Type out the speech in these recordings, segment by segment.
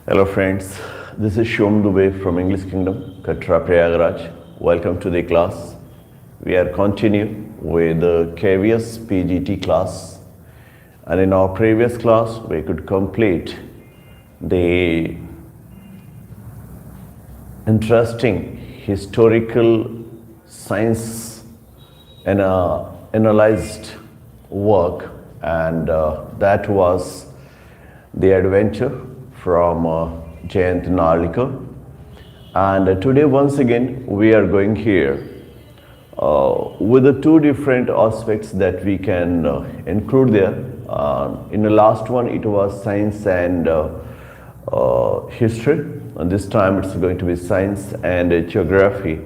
Hello friends, this is Shivam Dubey from English Kingdom, Katra Prayagraj. Welcome to the class. We are continuing with the KVS PGT class, and in our previous class we could complete the interesting historical science and analyzed work, and that was the adventure from Jayant Narlikar. And today once again we are going here with the two different aspects that we can include there. In the last one it was science and history, and this time it's going to be science and geography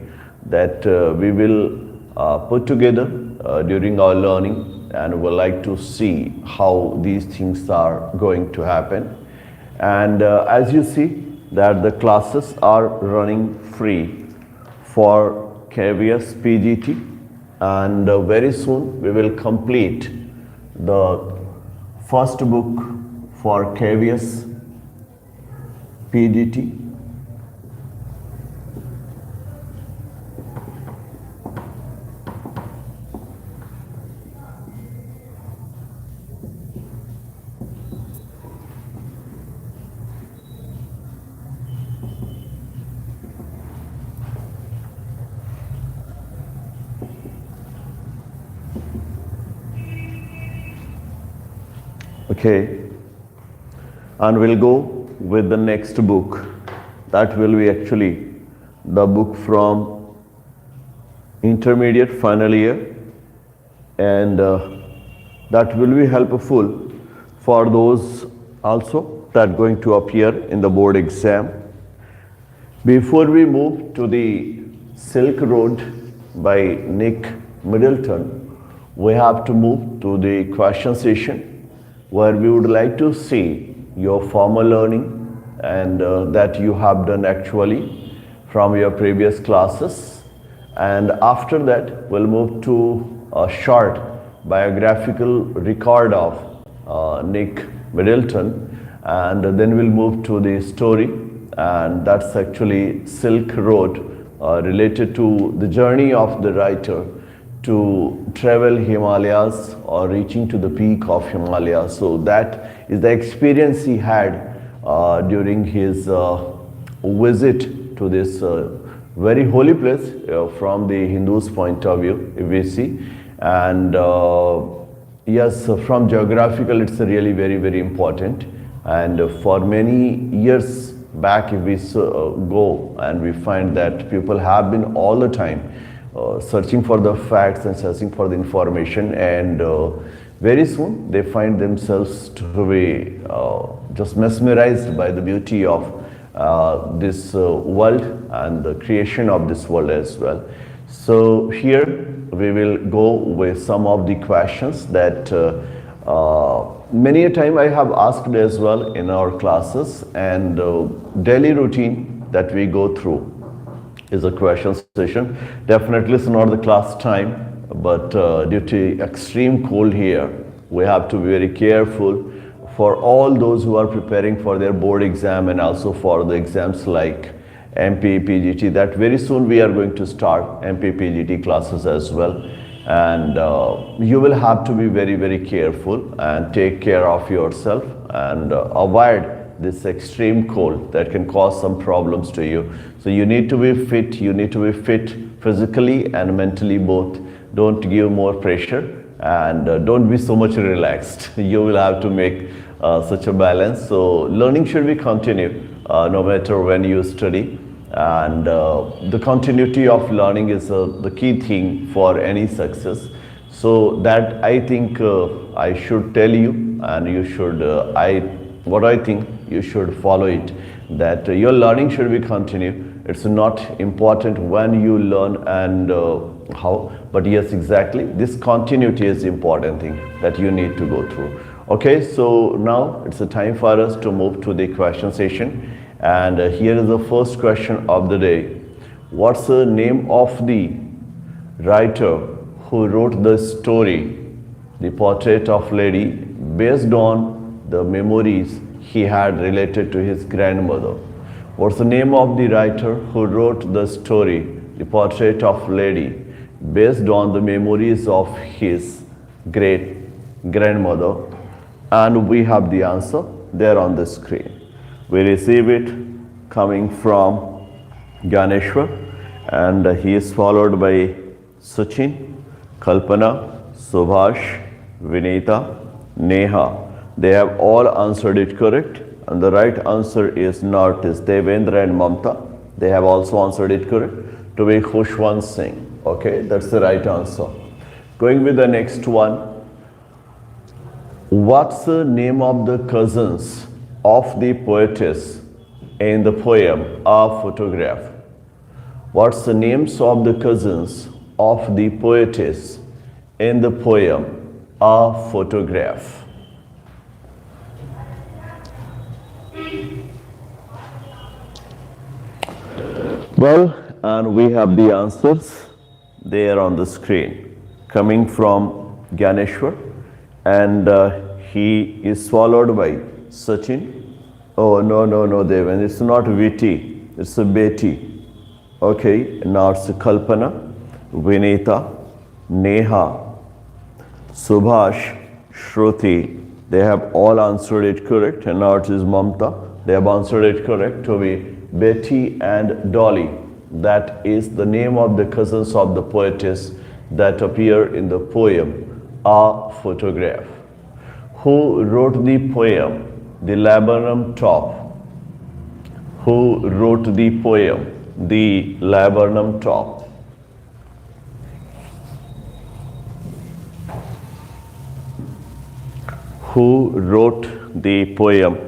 that we will put together during our learning, and we'd like to see how these things are going to happen. And as you see that the classes are running free for KVS PGT, and very soon we will complete the first book for KVS PGT. Okay, and we'll go with the next book. That will be actually the book from intermediate final year, and that will be helpful for those also that going to appear in the board exam. Before we move to the Silk Road by Nick Middleton, we have to move to the question session, where we would like to see your formal learning and that you have done actually from your previous classes. And after that we'll move to a short biographical record of Nick Middleton, and then we'll move to the story, and that's actually Silk Road, related to the journey of the writer to travel Himalayas or reaching to the peak of Himalayas. So that is the experience he had during his visit to this very holy place from the Hindus' point of view, if we see. And yes, from geographical it's really very important. And for many years back, if we go and we find that people have been all the time searching for the facts and searching for the information, and very soon they find themselves to be just mesmerized by the beauty of this world and the creation of this world as well. So here we will go with some of the questions that many a time I have asked as well in our classes, and daily routine that we go through is a question session. Definitely it's not the class time, but due to extreme cold here, we have to be very careful for all those who are preparing for their board exam and also for the exams like MP, PGT, that very soon we are going to start MP, PGT classes as well. And you will have to be very careful and take care of yourself and avoid this extreme cold that can cause some problems to you. So you need to be fit, physically and mentally both. Don't give more pressure, and don't be so much relaxed. You will have to make such a balance. So learning should be continued no matter when you study, and the continuity of learning is the key thing for any success. So that I think I should tell you, and you should, what I think you should follow it, that your learning should be continued. It's not important when you learn and how, but yes, exactly, this continuity is the important thing that you need to go through. Okay, so now it's a time for us to move to the question session, and here is the first question of the day. What's the name of the writer who wrote the story, The Portrait of Lady, based on the memories he had related to his grandmother. What's the name of the writer who wrote the story, The Portrait of Lady, based on the memories of his great grandmother? And we have the answer there on the screen. We receive it coming from Ganeshwar, and he is followed by Sachin, Kalpana, Subhash, Vinita, Neha. They have all answered it correct, and the right answer is Nartis, Devendra and Mamta. They have also answered it correct, to be Khushwant Singh. Okay, that's the right answer. Going with the next one. What's the name of the cousins of the poetess in the poem A Photograph? What's the names of the cousins of the poetess in the poem A Photograph? Well, and we have the answers there on the screen coming from Ganeshwar, and he is followed by Sachin. Oh, no, Devan, it's not Viti, it's a Beti. Okay, now it's Kalpana, Vinita, Neha, Subhash, Shruti. They have all answered it correct, and now it is Mamta. They have answered it correct, to be Betty and Dolly. That is the name of the cousins of the poetess that appear in the poem A Photograph. Who wrote the poem The Laburnum Top? Who wrote the poem The Laburnum Top? Who wrote the poem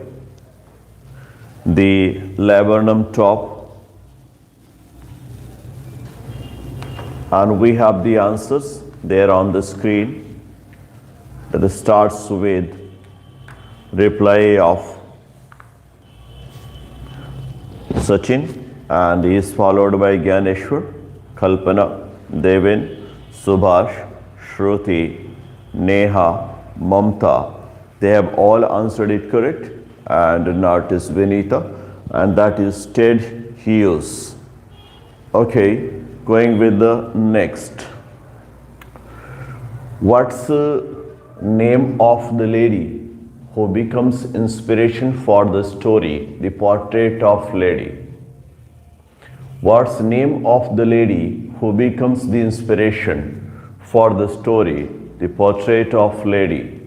The Laburnum Top? And we have the answers there on the screen. That starts with reply of Sachin, and he is followed by Ganeshwar, Kalpana, Devin, Subhash, Shruti, Neha, Mamta. They have all answered it correct, and not is Vinita, and that is Ted Hughes. Okay, going with the next. What's the name of the lady who becomes inspiration for the story, The Portrait of Lady? What's the name of the lady who becomes the inspiration for the story, The Portrait of Lady?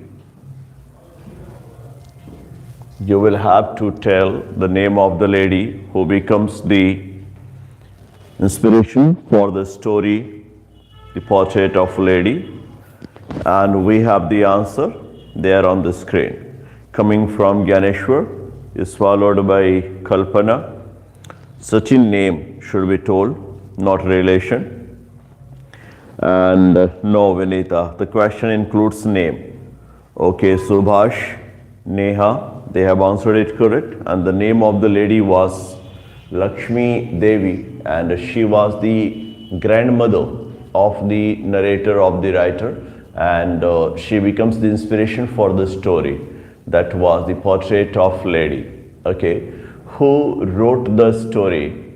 You will have to tell the name of the lady who becomes the inspiration for the story, The Portrait of Lady. And we have the answer there on the screen. Coming from Ganeshwar is followed by Kalpana. Sachin name should be told, not relation. And no, Vinita, the question includes name. Okay, Subhash, Neha, they have answered it correct. And the name of the lady was Lakshmi Devi, and she was the grandmother of the narrator, of the writer, and she becomes the inspiration for the story. That was The Portrait of Lady. Okay, who wrote the story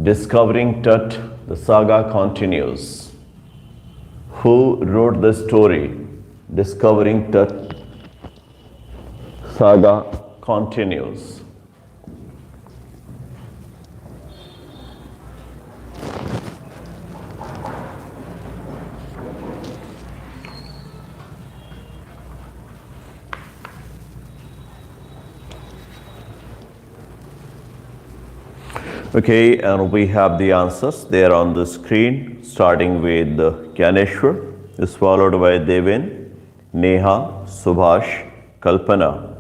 Discovering Tut, the saga continues? Who wrote the story Discovering Tut, saga continues? Okay, and we have the answers there on the screen, starting with Ganeshwar, is followed by Devin, Neha, Subhash, Kalpana,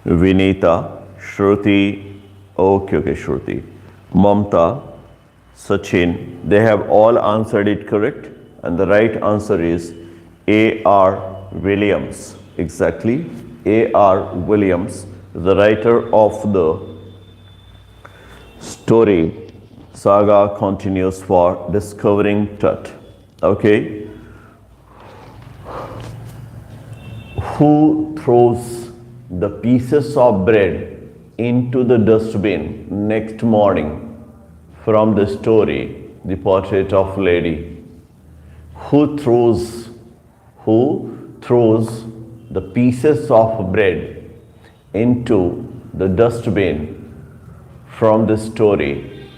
Vinita, Shruti, Shruti, Mamta, Sachin. They have all answered it correct, and the right answer is A.R. Williams. Exactly, A.R. Williams, the writer of the story saga continues for Discovering Tut. Okay, who throws the pieces of bread into the dustbin next morning from the story, The Portrait of Lady? Who throws the pieces of bread into the dustbin from the story,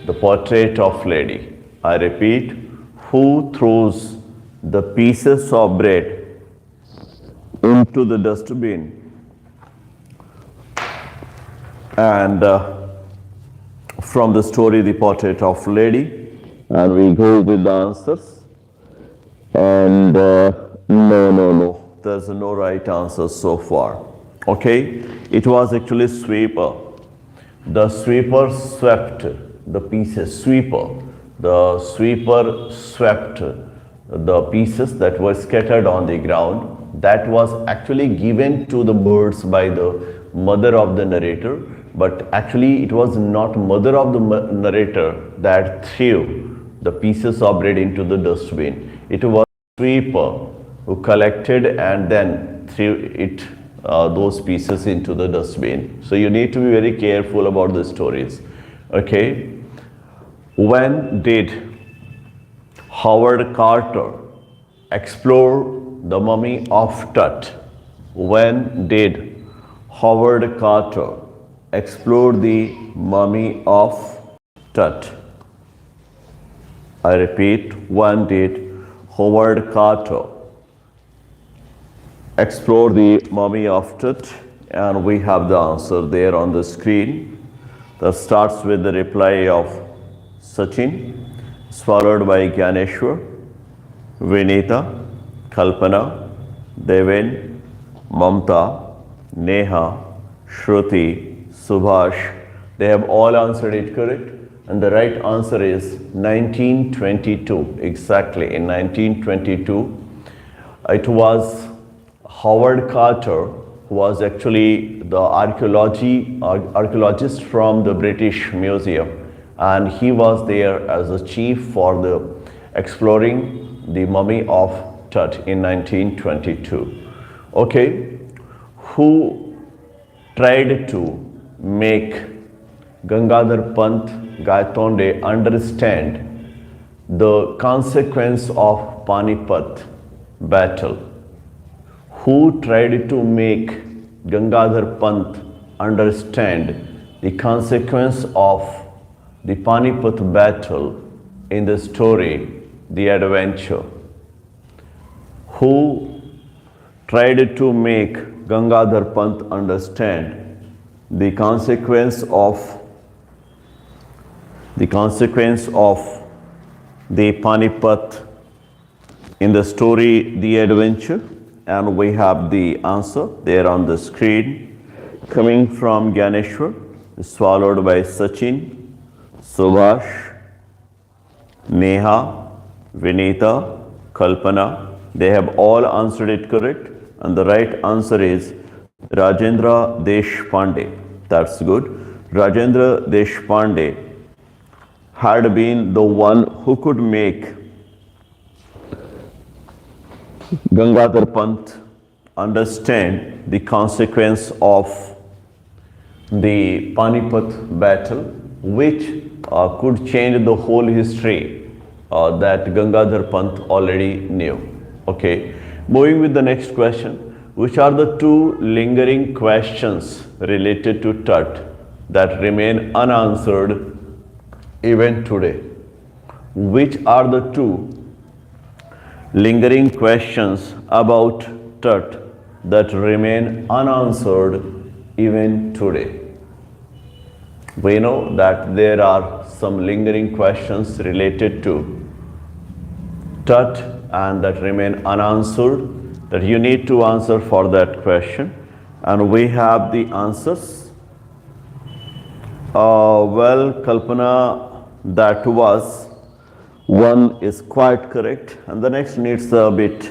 The Portrait of Lady? I repeat, who throws the pieces of bread into the dustbin and from the story, The Portrait of Lady? And we go with the answers. And no, there's no right answer so far. Okay, it was actually sweeper. The sweeper swept the pieces. The sweeper swept the pieces that were scattered on the ground. That was actually given to the birds by the mother of the narrator, but actually it was not mother of the narrator that threw the pieces of bread into the dustbin. It was sweeper who collected and then threw those pieces into the dustbin. So you need to be very careful about the stories. Okay. When did Howard Carter explore the mummy of Tut? When did Howard Carter explore the mummy of Tut? I repeat, when did Howard Carter explore the mummy of Tut? And we have the answer there on the screen. That starts with the reply of Sachin, followed by Gyaneshwar, Vinita, Kalpana, Deven, Mamta, Neha, Shruti, Subhash. They have all answered it correct. And the right answer is 1922. Exactly, in 1922, it was Howard Carter, who was actually the archaeologist from the British Museum. And he was there as a chief for the exploring the mummy of Tut in 1922. Okay, who tried to make Gangadhar Pant Gaitonde understand the consequence of Panipat battle? Who tried to make Gangadhar Pant understand the consequence of the Panipat battle in the story, The Adventure? Who tried to make Gangadhar Pant understand the consequence of the Panipat in the story, The Adventure? And we have the answer there on the screen, coming from Gyaneshwar, followed by Sachin, Subhash, Neha, Vinita, Kalpana. They have all answered it correct. And the right answer is Rajendra Deshpande. That's good. Rajendra Deshpande had been the one who could make Gangadhar Pant understand the consequence of the Panipat battle, which could change the whole history that Gangadhar Pant already knew. Okay, moving with the next question. Which are the two lingering questions related to Tut that remain unanswered even today? Which are the two lingering questions about Tut that remain unanswered even today? We know that there are some lingering questions related to Tut and that remain unanswered that you need to answer for that question. And we have the answers. Well, Kalpana, that was one is quite correct, and the next needs a bit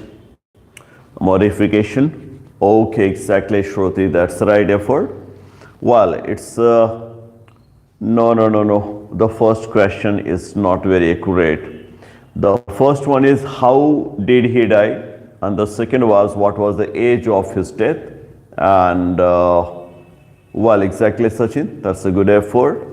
modification. Okay, exactly, Shruti, that's the right effort. Well, it's no. The first question is not very accurate. The first one is how did he die, and the second was what was the age of his death, And well, exactly, Sachin. That's a good effort.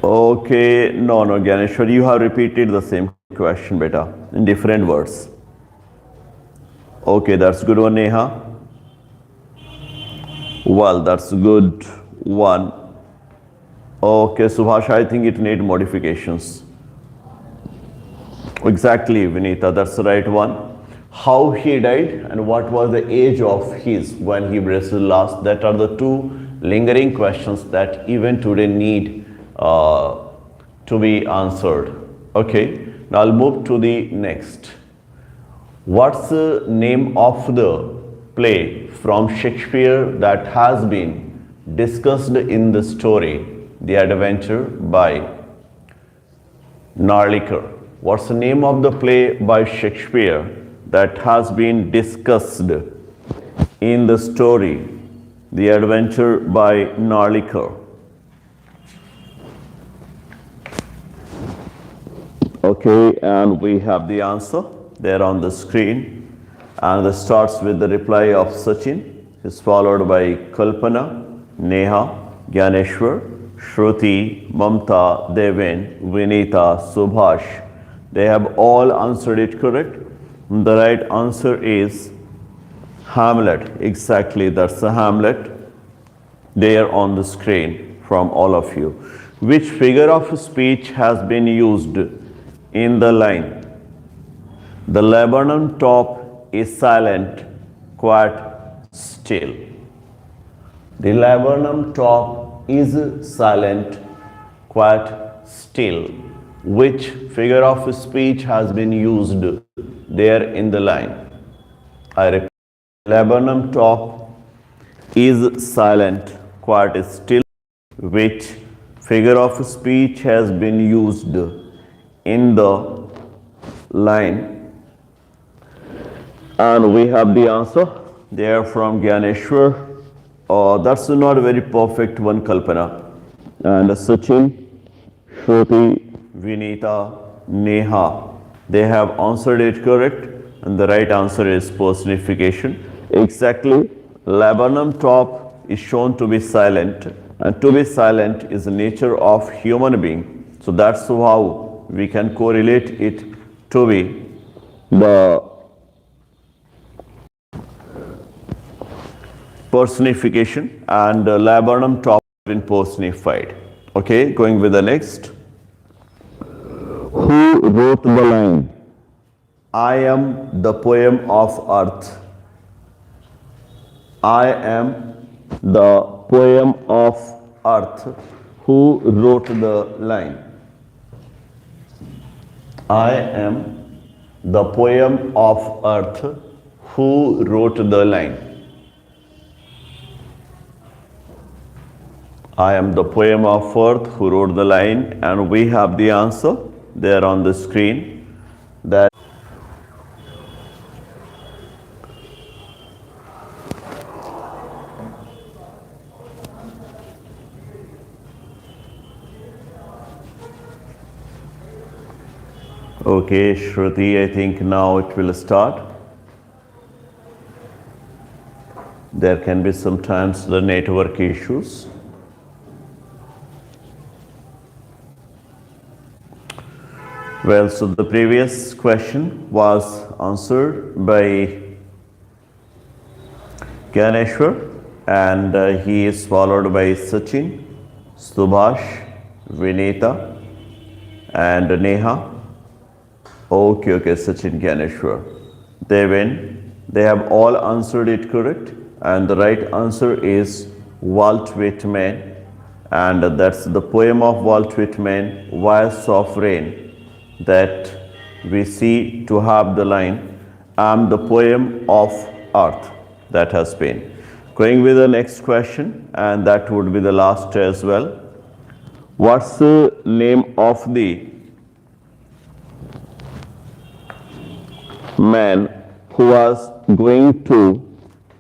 Okay, no, Gyaneshwar, you have repeated the same question, beta, in different words. Okay, that's good one, Neha. Well, that's a good one. Okay, Subhash, I think it needs modifications. Exactly, Vinita, that's the right one. How he died and what was the age of his when he breathed last. That are the two lingering questions that even today need to be answered. Okay, now I'll move to the next. What's the name of the play from Shakespeare that has been discussed in the story The Adventure by Narlikar? What's the name of the play by Shakespeare that has been discussed in the story The Adventure by Narlikar? Okay, and we have the answer there on the screen. And it starts with the reply of Sachin, is followed by Kalpana, Neha, Gyaneshwar, Shruti, Mamta, Devin, Vinita, Subhash. They have all answered it correct. The right answer is Hamlet. Exactly, that's the Hamlet there on the screen from all of you. Which figure of speech has been used in the line? The Lebanon top is silent, quite still. The Lebanon top is silent, quite still. Which figure of speech has been used there in the line? I repeat, Lebanon top is silent, quite still. Which figure of speech has been used in the line? And we have the answer there from Gyaneshwar. That's not a very perfect one, Kalpana. And Sachin, Shruti, Vinita, Neha, they have answered it correct. And the right answer is personification. Exactly. Laburnum top is shown to be silent. And to be silent is the nature of human being. So that's how we can correlate it to be the personification, and laburnum top has been personified. Okay, going with the next. Who wrote the line? I am the poem of earth. I am the poem of earth. Who wrote the line? I am the poem of earth. Who wrote the line? I am the poem of earth. Who wrote the line? And we have the answer there on the screen. That okay, Shruti, I think now it will start. There can be sometimes the network issues. Well, so the previous question was answered by Gyaneshwar, and he is followed by Sachin, Subhash, Vinita, and Neha. Okay, Sachin, Gyaneshwar. They win. They have all answered it correct, and the right answer is Walt Whitman, and that's the poem of Walt Whitman, Voice of Rain, that we see to have the line, I am the poem of earth. That has been. Going with the next question, and that would be the last as well. What's the name of the man who was going to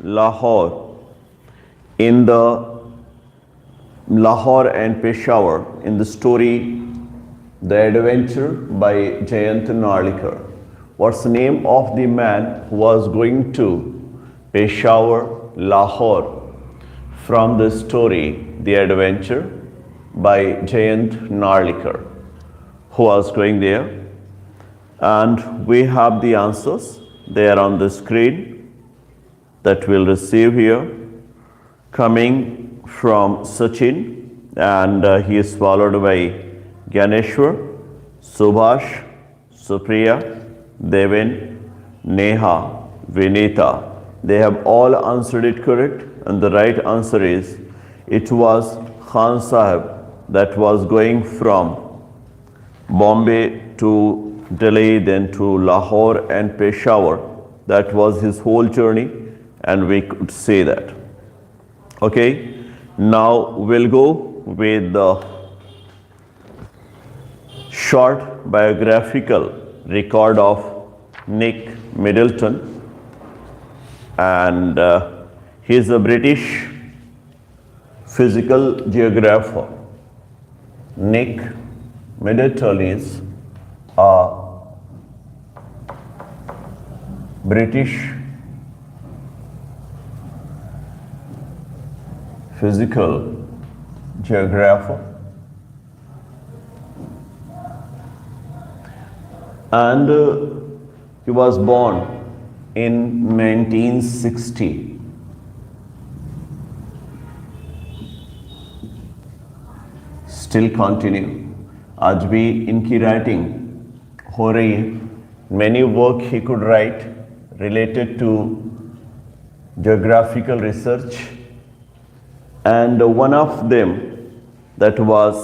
Lahore in the Lahore and Peshawar in the story The Adventure by Jayant Narlikar? what's the name of the man who was going to Peshawar, Lahore from the story The Adventure by Jayant Narlikar, who was going there. And we have the answers there on the screen that we'll receive here, coming from Sachin, and he is followed by Gyaneshwar, Subhash, Supriya, Devin, Neha, Vinita. They have all answered it correct, and the right answer is it was Khan Sahib that was going from Bombay to Delhi, then to Lahore and Peshawar. That was his whole journey, and we could say that. Okay, now we'll go with the short biographical record of Nick Middleton, and he is a British physical geographer. Nick Middleton is a British physical geographer, and he was born in 1960. Still continue. आज भी इनकी writing हो रही है. Many work he could write related to geographical research, and one of them that was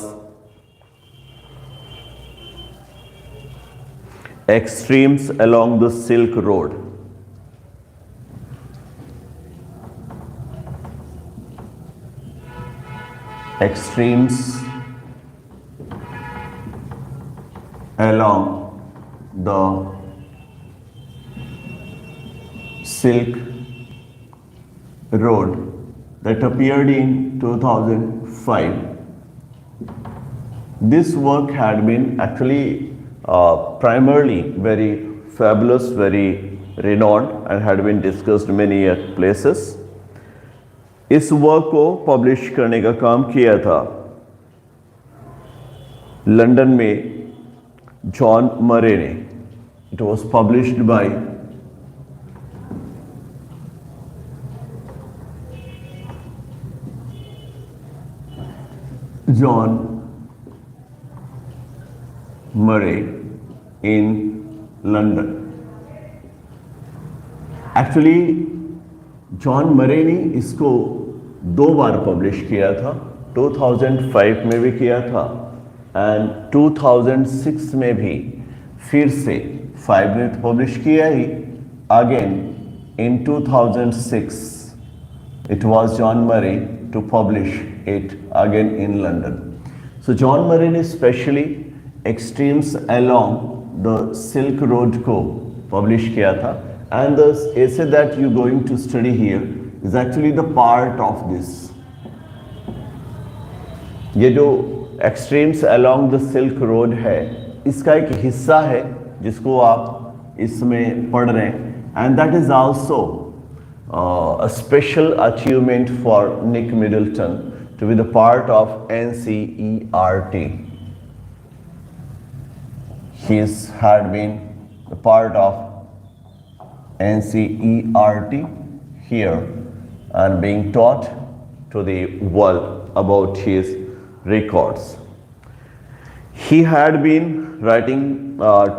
extremes along the Silk Road. Extremes along the Silk Road that appeared in 2005. This work had been actually primarily very fabulous, very renowned, and had been discussed many places. इस work को publish करने का काम किया था London में John मरे ने. It was published by John Murray in London. Actually John मरे ने इसको 2 बार पब्लिश किया था. 2005 में भी किया था एंड 2006 में भी फिर से 5 में तो पब्लिश किया ही. Again in 2006 it was John Murray to publish it again in London. So John Murray ने specially extremes along the Silk Road को publish किया था, and the essay that you're going to study here is actually the part of this. ये जो extremes along the Silk Road है, इसका एक हिस्सा है जिसको आप इसमें पढ़ रहे हैं, and that is also a special achievement for Nick Middleton to be the part of NCERT. He had been the part of NCERT here and being taught to the world about his records. He had been writing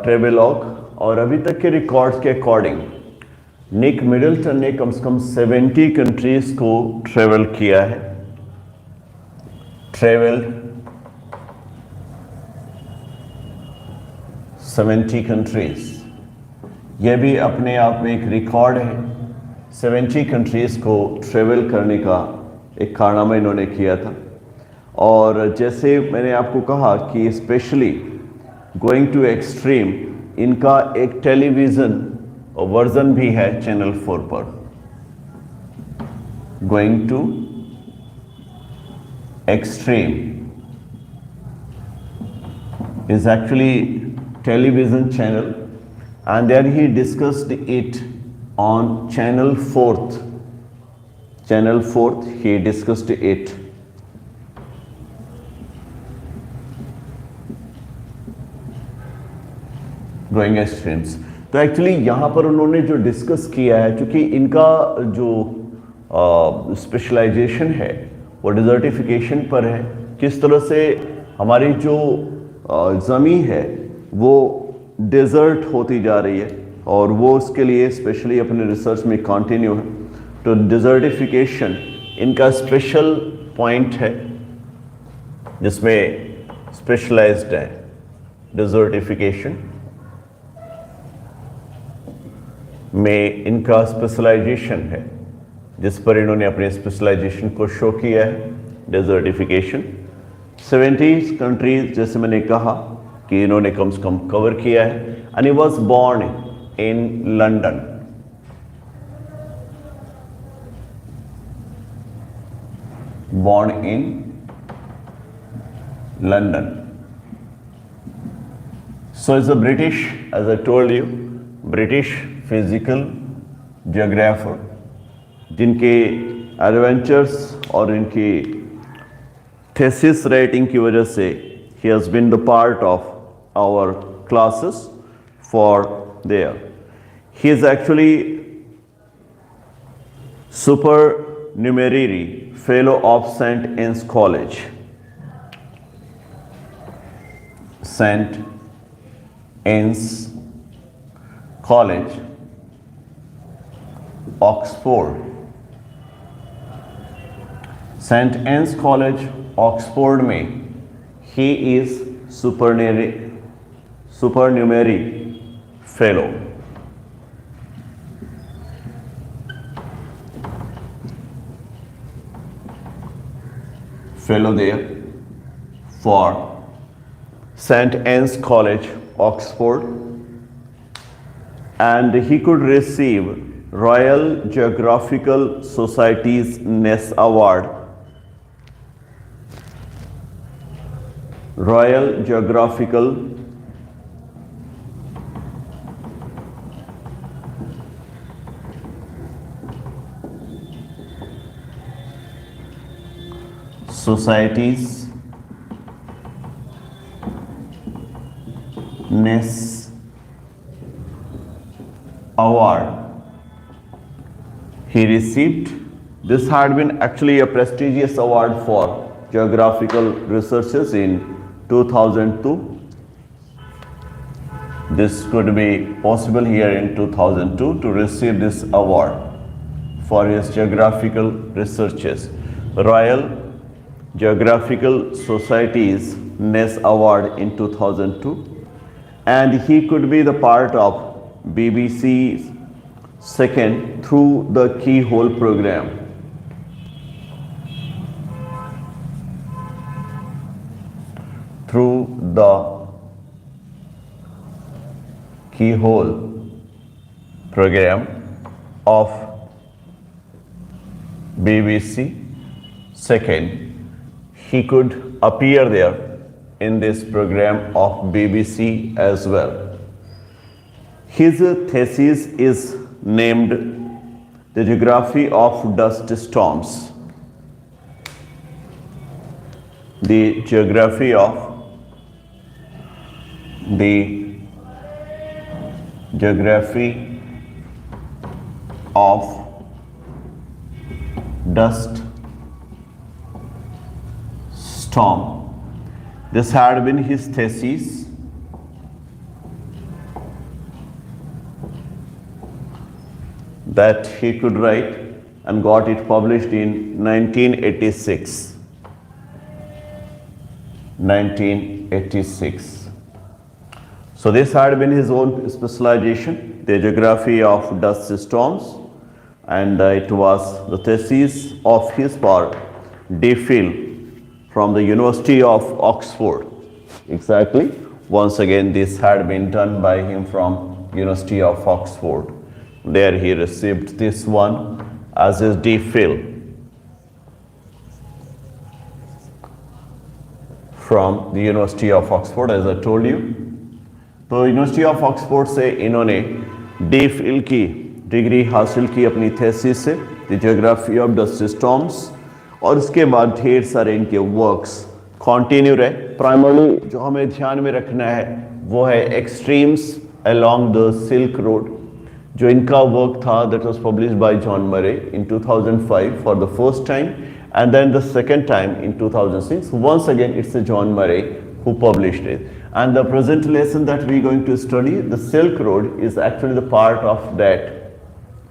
travelogue, और अभी तक के records के according निक Middleton ने कम से कम 70 countries को travel किया है. ट्रेवल 70 कंट्रीज, यह भी अपने आप में एक रिकॉर्ड है. 70 कंट्रीज को ट्रेवल करने का एक कारनामा इन्होंने किया था. और जैसे मैंने आपको कहा कि स्पेशली गोइंग टू एक्सट्रीम, इनका एक टेलीविज़न वर्जन भी है चैनल 4 पर. Going to extreme is actually television channel, and then he discussed it on channel 4th. Channel 4th, he discussed it. Drawing streams. तो एक्चुअली यहाँ पर उन्होंने जो डिस्कस किया है, क्योंकि इनका जो स्पेशलाइजेशन है वो डिज़र्टिफिकेशन पर है, किस तरह से हमारी जो ज़मीन है वो डेजर्ट होती जा रही है, और वो उसके लिए स्पेशली अपने रिसर्च में कंटिन्यू है। तो डिज़र्टिफिकेशन इनका स्पेशल पॉइंट है जिसमें स्पेशलाइज्ड है। डिज़र्टिफिकेशन में इनका स्पेशलाइजेशन है, जिस पर इन्होंने अपने स्पेशलाइजेशन को शो किया है। डेजर्टिफिकेशन 70 कंट्रीज, जैसे मैंने कहा कि इन्होंने कम से कम कवर किया है। And he was born in London. Born in London. So is a British, as I told you, British physical geographer, जिनके एडवेंचर्स और इनकी थेसिस राइटिंग की वजह से he has been the part of our classes for there. He is actually supernumerary fellow of Saint Anne's college, Saint Anne's college, Oxford. Saint Anne's college Oxford में he is supernumerary fellow. Fellow there for St. Anne's College, Oxford, and he could receive Royal Geographical Society's Ness Award. Royal Geographical Society's Ness Award he received. This had been actually a prestigious award for geographical researches in 2002. This could be possible here in 2002 to receive this award for his geographical researches. Royal Geographical Society's Ness Award in 2002, and he could be the part of BBC's second through the Keyhole program. Through the Keyhole program of BBC second, he could appear there in this program of BBC as well. His thesis is named The Geography of Dust Storms. The geography of dust storm. This had been his thesis. That he could write and got it published in 1986. 1986. So this had been his own specialization, the geography of dust storms, and it was the thesis of his part, DPhil, from the University of Oxford. Exactly. Once again, this had been done by him from University of Oxford. There he received this one as his DPhil from the University of Oxford, as I told you. तो university of Oxford से इन्होंने D.Phil की degree हासिल की अपनी thesis से, the geography of dust storms, और उसके बाद ढेर सारे इनके वर्क्स कंटिन्यू रहे। प्राइमरली जो हमें ध्यान में रखना है वो है extremes along the silk road, जो इनका वर्क था, that was published by John Murray in 2005 for the first time, and then the second time in 2006. Once again it's John Murray who published it. And the present lesson that we are going to study, the Silk Road, is actually the part of that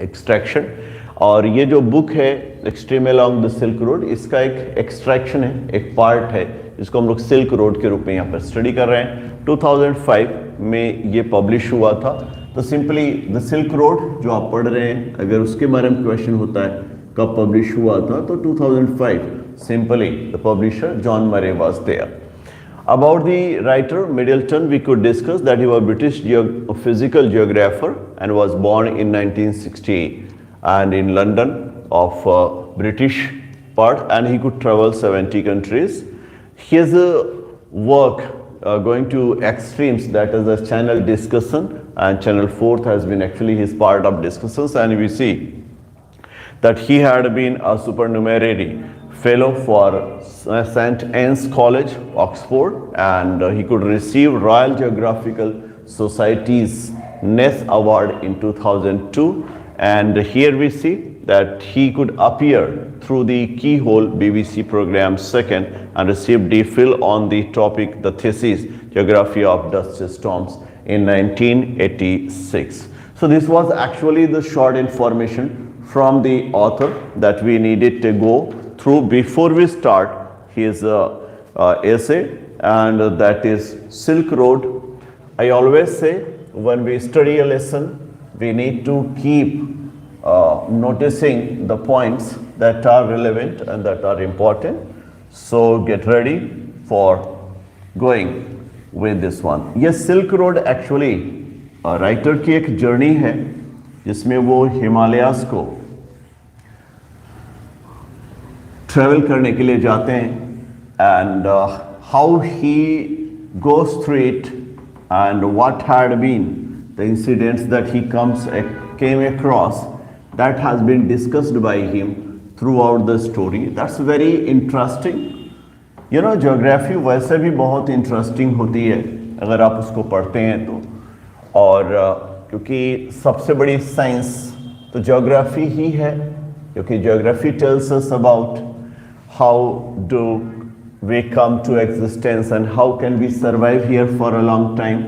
extraction. और ये जो book है extreme along the silk road, इसका एक extraction है, एक part है, इसको हम लोग सिल्क रोड के रूप में यहाँ पर स्टडी कर रहे हैं। 2005 में ये पब्लिश हुआ था। तो सिंपली द सिल्क रोड जो आप पढ़ रहे हैं, अगर उसके बारे में क्वेश्चन होता है कब पब्लिश हुआ था, तो 2005, simply the publisher John Murray was there. About the writer Middleton, we could discuss that he was a British physical geographer and was born in 1960 and in London of British part, and he could travel 70 countries. His work going to extremes, that is a channel discussion, and channel 4th has been actually his part of discussions, and we see that he had been a supernumerary fellow for St. Anne's College, Oxford, and he could receive Royal Geographical Society's Ness Award in 2002. And here we see that he could appear through the Keyhole BBC program second and received D.Phil on the topic, the thesis, Geography of Dust Storms in 1986. So this was actually the short information from the author that we needed to go through before we start his essay, and that is Silk Road. I always say when we study a lesson, we need to keep noticing the points that are relevant and that are important. So get ready for going with this one. Yes, Silk Road actually writer की एक journey है जिसमें वो हिमालयास को travel करने के लिए जाते हैं, and how he goes through it and what had been the incidents that he came across, that has been discussed by him throughout the story. That's very interesting. You know, geography वैसे भी बहुत interesting होती है अगर आप उसको पढ़ते हैं तो, और क्योंकि सबसे बड़ी साइंस तो ज्योग्राफी ही है, क्योंकि geography tells us about how do we come to existence and how can we survive here for a long time.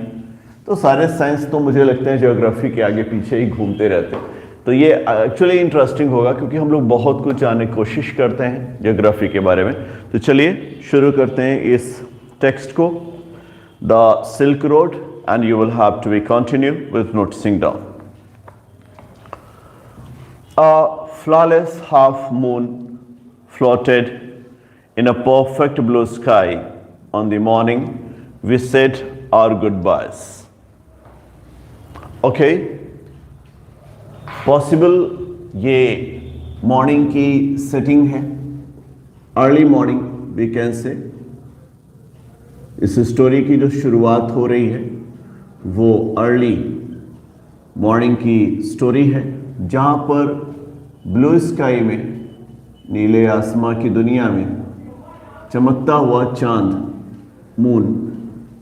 तो सारे साइंस तो मुझे लगता है ज्योग्राफी के आगे पीछे ही घूमते रहते हैं। तो ये एक्चुअली इंटरेस्टिंग होगा क्योंकि हम लोग बहुत कुछ जानने की कोशिश करते हैं ज्योग्राफी के बारे में। तो चलिए शुरू करते हैं इस टेक्स्ट को, the silk road, and you will have to be continue with noticing down. A flawless half moon floated in a perfect blue sky on the morning we said our goodbyes. Okay, possible ये morning की setting है, early morning we can say. इस story की जो शुरुआत हो रही है वो अर्ली मॉर्निंग की स्टोरी है, जहाँ पर ब्लू स्काई में, नीले आसमां की दुनिया में चमकता हुआ चांद, मून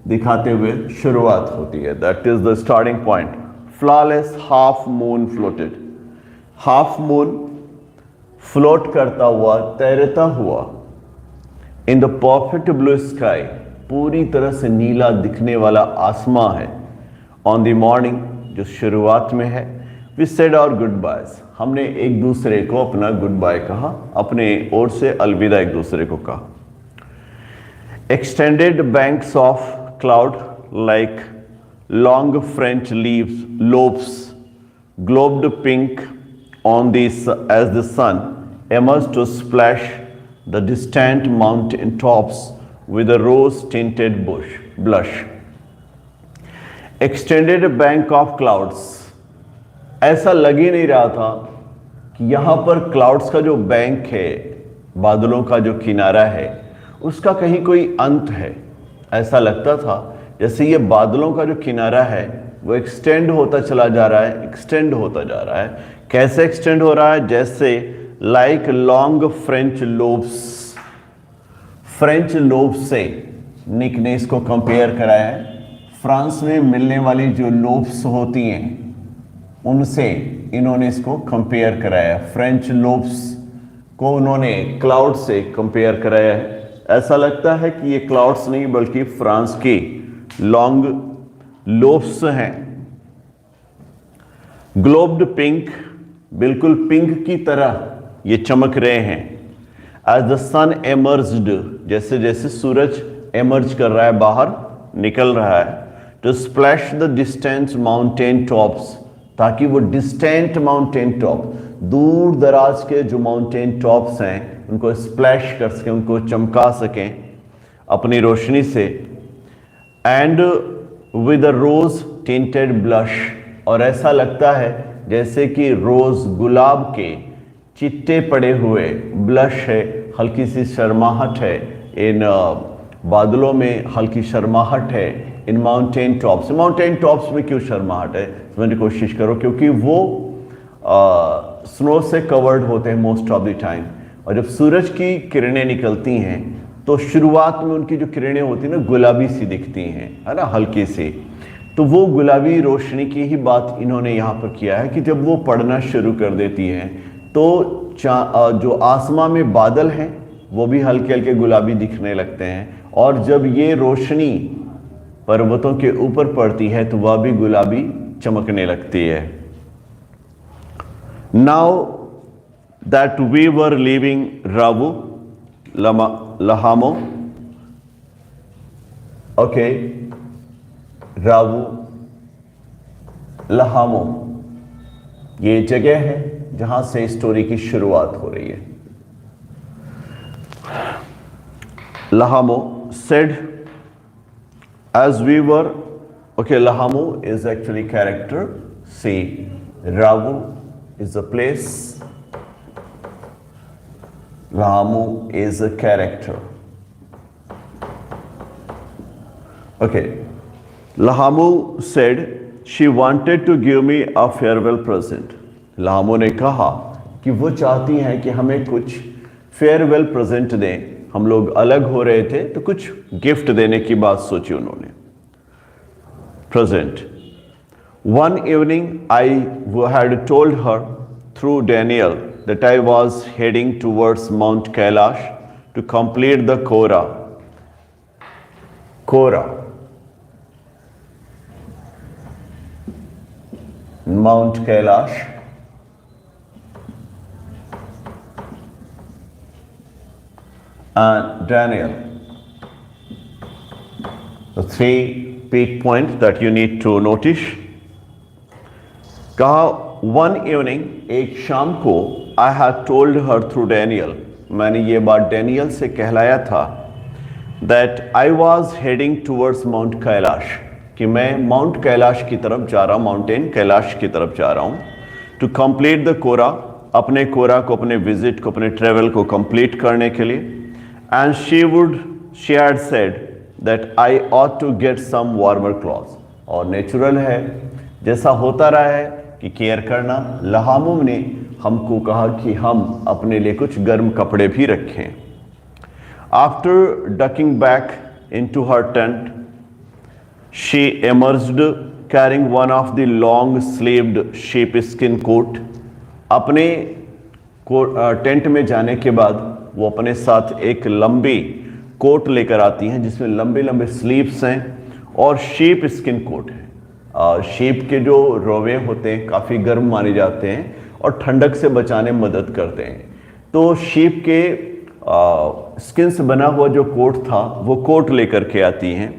दिखाते हुए शुरुआत होती है। That is the starting point. Flawless half moon floated, half moon float करता हुआ, तैरता हुआ in the perfect blue sky, पूरी तरह से नीला दिखने वाला आसमां है, ऑन द मॉर्निंग जो शुरुआत में है। We said our goodbyes, हमने एक दूसरे को अपना गुड बाय कहा, अपने ओर से अलविदा एक दूसरे को कहा। Extended banks of cloud like long French leaves lobes globed pink on this as the sun emerged to splash the distant mountain tops with a rose tinted blush. Extended bank of clouds, ऐसा लग ही नहीं रहा था कि यहाँ पर clouds का जो बैंक है, बादलों का जो किनारा है, उसका कहीं कोई अंत है। ऐसा लगता था जैसे ये बादलों का जो किनारा है वो एक्सटेंड होता चला जा रहा है, एक्सटेंड होता जा रहा है। कैसे एक्सटेंड हो रहा है? जैसे like long French lobes, French lobe से निक ने इसको कंपेयर कराया है। फ्रांस में मिलने वाली जो लोब्स होती हैं उनसे इन्होंने इसको कंपेयर कराया है। फ्रेंच लोब्स को उन्होंने क्लाउड से कंपेयर कराया है। ऐसा लगता है कि ये क्लाउड्स नहीं बल्कि फ्रांस की लॉन्ग लोब्स हैं। ग्लोब्ड पिंक, बिल्कुल पिंक की तरह ये चमक रहे हैं। एज द सन एमर्ज्ड, जैसे जैसे सूरज एमर्ज कर रहा है, बाहर निकल रहा है, to splash the distant mountain tops, ताकि वो डिस्टेंट माउंटेन टॉप, दूर दराज के जो माउंटेन टॉप्स हैं उनको स्प्लैश कर सकें, उनको चमका सकें अपनी रोशनी से। And with a rose tinted blush, और ऐसा लगता है जैसे कि रोज गुलाब के चिट्टे पड़े हुए ब्लश है, हल्की सी शर्माहट है इन बादलों में, हल्की शर्माहट है in mountain tops. Mountain tops में क्यों शर्माहट है समझने की कोशिश करो, क्योंकि वो स्नो से कवर्ड होते हैं मोस्ट ऑफ द टाइम, और जब सूरज की किरणें निकलती हैं तो शुरुआत में उनकी जो किरणें होती हैं ना गुलाबी सी दिखती हैं, है ना, हल्की सी। तो वो गुलाबी रोशनी की ही बात इन्होंने यहाँ पर किया है कि जब वो पड़ना शुरू कर देती है तो जो आसमां में बादल हैं वो भी हल्के हल्के गुलाबी दिखने लगते हैं, और जब ये रोशनी पर्वतों के ऊपर पड़ती है तो वह भी गुलाबी चमकने लगती है। Now that we were living रावू लहामो, ओके, रावू लहामो ये जगह है जहां से स्टोरी की शुरुआत हो रही है। Lhamo said as we were, okay, Lahamo is actually character. See, Ravu is a place. Lahamo is a character. Okay. Lahamo said she wanted to give me a farewell present. Lahamo ने कहा कि वो चाहती हैं कि हमें कुछ फेयरवेल प्रेजेंट दें। हम लोग अलग हो रहे थे तो कुछ गिफ्ट देने की बात सोची उन्होंने। Present, one evening I had told her through Daniel that I was heading towards Mount Kailash to complete the kora. Mount Kailash and Daniel. The three peak points that you need to notice. कहा one evening, एक शाम को, I had told her through Daniel, मैंने ये बात Daniel से कहलाया था, that I was heading towards Mount Kailash, कि मैं माउंट कैलाश की तरफ जा रहा हूँ, माउंटेन कैलाश की तरफ जा रहा हूँ, to complete the कोरा, अपने कोरा को, अपने विजिट को, अपने ट्रेवल को कंप्लीट करने के लिए। And she had said that I ought to get some warmer clothes. और नेचुरल है, जैसा होता रहा है कि केयर करना, लहामो ने हमको कहा कि हम अपने लिए कुछ गर्म कपड़े भी रखें। After ducking back into her tent, she emerged carrying one of the long-sleeved sheepskin coat. अपने टेंट में जाने के बाद वो अपने साथ एक लंबी कोट लेकर आती हैं जिसमें लंबे लंबे स्लीव्स हैं और शीप स्किन कोट है। शीप के जो रोवे होते हैं काफ़ी गर्म माने जाते हैं और ठंडक से बचाने में मदद करते हैं। तो शीप के स्किन से बना हुआ जो कोट था वो कोट लेकर के आती हैं।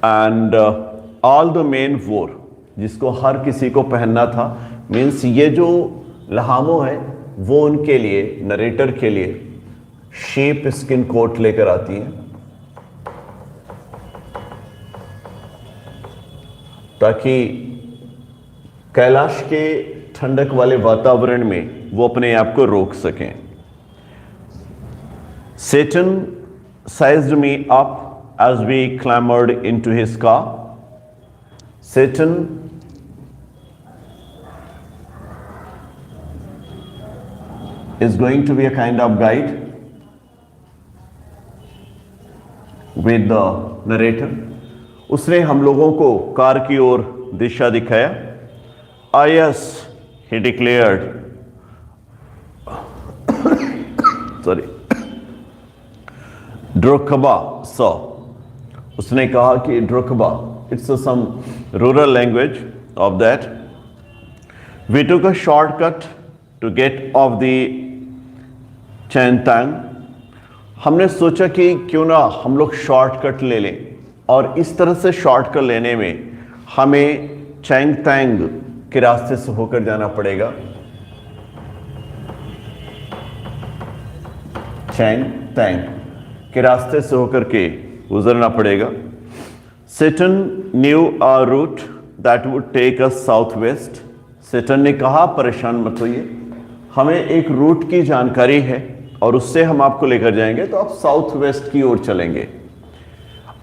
एंड ऑल द मेन वोर, जिसको हर किसी को पहनना था, मीन्स ये जो लहामो है वो उनके लिए, नरेटर के लिए शीप स्किन कोट लेकर आती हैं ताकि कैलाश के ठंडक वाले वातावरण में वो अपने आप को रोक सकें। Satan sized me up as we clambered into his car. Satan is going to be a kind of guide with the narrator. उसने हम लोगों को कार की ओर दिशा दिखाया. Ah yes, he declared. Sorry. Drokaba saw. उसने कहा कि Drokaba. It's some rural language of that. We took a shortcut to get off the Chantang. हमने सोचा कि क्यों ना हम लोग शॉर्टकट ले लें, और इस तरह से शॉर्टकट लेने में हमें चैंगतैंग के रास्ते से होकर जाना पड़ेगा. चैंगतैंग के रास्ते से होकर के गुजरना पड़ेगा. Satan knew a route that would take us southwest. Satan ने कहा परेशान मत होइए, हमें एक रूट की जानकारी है और उससे हम आपको लेकर जाएंगे, तो आप साउथ वेस्ट की ओर चलेंगे.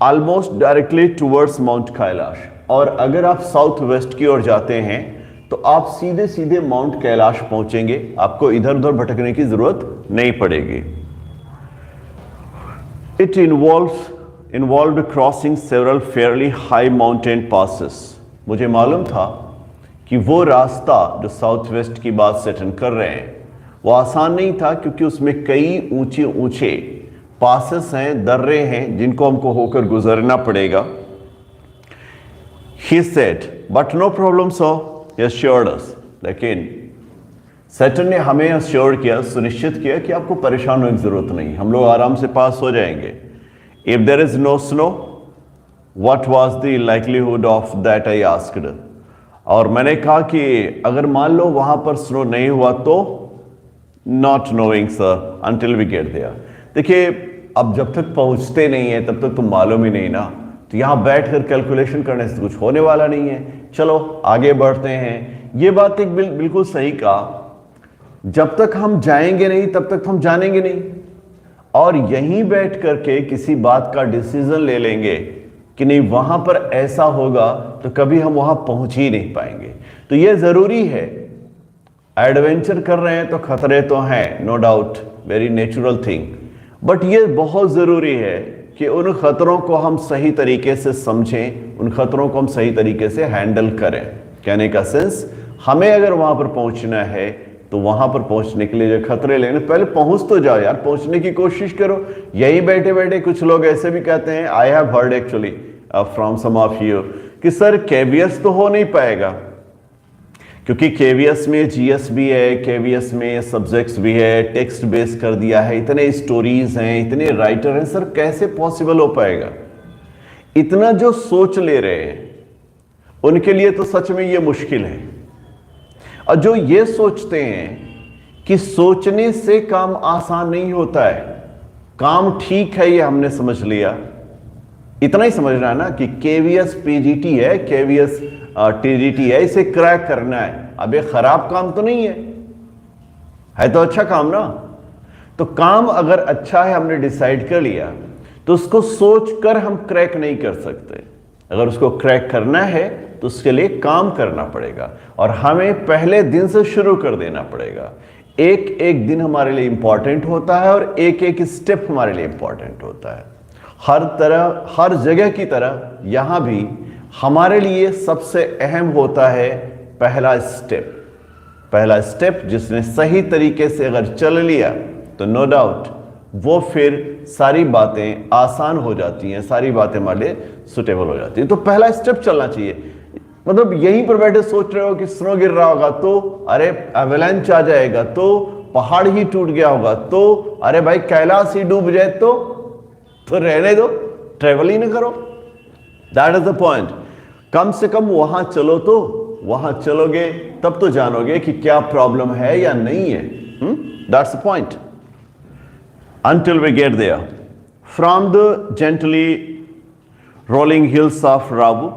Almost directly towards mount Kailash. और अगर आप साउथ वेस्ट की ओर जाते हैं तो आप सीधे सीधे माउंट कैलाश पहुंचेंगे, आपको इधर उधर भटकने की जरूरत नहीं पड़ेगी. It involved crossing several fairly high mountain passes. मुझे मालूम था कि वो रास्ता जो साउथ वेस्ट की बात सेटन कर रहे हैं वो आसान नहीं था, क्योंकि उसमें कई ऊंचे ऊंचे पासेस हैं, दर्रे हैं, जिनको हमको होकर गुजरना पड़ेगा. He said, but no problem sir, he assured us. लेकिन सेटन ने हमें अश्योर किया, सुनिश्चित किया कि आपको परेशान होने की जरूरत नहीं, हम लोग आराम से पास हो जाएंगे. If there is no snow, what was the likelihood of that, I asked. और मैंने कहा कि अगर मान लो वहां पर स्नो नहीं हुआ तो, Not knowing sir until we get there. देखिए, अब जब तक पहुंचते नहीं है तब तक तो मालूम ही नहीं ना, तो यहां बैठकर कैलकुलेशन करने से कुछ होने वाला नहीं है. चलो आगे बढ़ते हैं. ये बात एक बिल्कुल सही कहा, जब तक हम जाएंगे नहीं तब तक हम जानेंगे नहीं, और यहीं बैठ करके किसी बात का डिसीजन ले लेंगे कि नहीं वहां पर ऐसा होगा, तो कभी हम वहां पहुंच ही नहीं पाएंगे. तो यह जरूरी है, एडवेंचर कर रहे हैं तो खतरे तो हैं, no doubt, very natural thing, but ये बहुत ज़रूरी है कि उन खतरों को हम सही तरीके से समझें, उन खतरों को हम सही तरीके से हैंडल करें. कहने का सेंस, हमें अगर वहां पर पहुंचना है तो वहां पर पहुंचने के लिए जो खतरे लेने, पहले पहुंच तो जाओ यार, पहुंचने की कोशिश करो. यही बैठे बैठे कुछ लोग ऐसे भी कहते हैं, I have heard actually from some of you, कि सर केवीएस तो हो नहीं पाएगा, क्योंकि केवीएस में जीएस भी है, केवीएस में सब्जेक्ट्स भी है, टेक्स्ट बेस कर दिया है, इतने स्टोरीज हैं, इतने राइटर हैं, सर कैसे पॉसिबल हो पाएगा. इतना जो सोच ले रहे हैं उनके लिए तो सच में ये मुश्किल है. और जो ये सोचते हैं कि सोचने से काम आसान नहीं होता है, काम ठीक है, ये हमने समझ लिया, इतना ही समझना है ना कि केवीएस पीजीटी है, केवीएस टीजीटी है, इसे क्रैक करना है. अब ये खराब काम तो नहीं है तो अच्छा काम ना. तो काम अगर अच्छा है, हमने डिसाइड कर लिया, तो उसको सोच कर हम क्रैक नहीं कर सकते. अगर उसको क्रैक करना है तो उसके लिए काम करना पड़ेगा, और हमें पहले दिन से शुरू कर देना पड़ेगा. एक एक दिन हमारे लिए इंपॉर्टेंट होता है और एक एक स्टेप हमारे लिए इंपॉर्टेंट होता है. हर तरह, हर जगह की तरह यहां भी हमारे लिए सबसे अहम होता है पहला स्टेप. पहला स्टेप जिसने सही तरीके से अगर चल लिया तो नो डाउट वो फिर सारी बातें आसान हो जाती हैं, सारी बातें हमारे लिए सुटेबल हो जाती हैं. तो पहला स्टेप चलना चाहिए. मतलब यहीं पर बैठे सोच रहे हो कि स्नो गिर रहा होगा तो, अरे एवलांच आ जाएगा तो, पहाड़ ही टूट गया होगा तो, अरे भाई कैलाश ही डूब जाए तो रहने दो, ट्रेवल ही ना करो. That is the point. कम से कम वहां चलो, तो वहां चलोगे तब तो जानोगे कि क्या प्रॉब्लम है या नहीं है. That's the point. Until we get there, from the gently rolling hills of Ravu,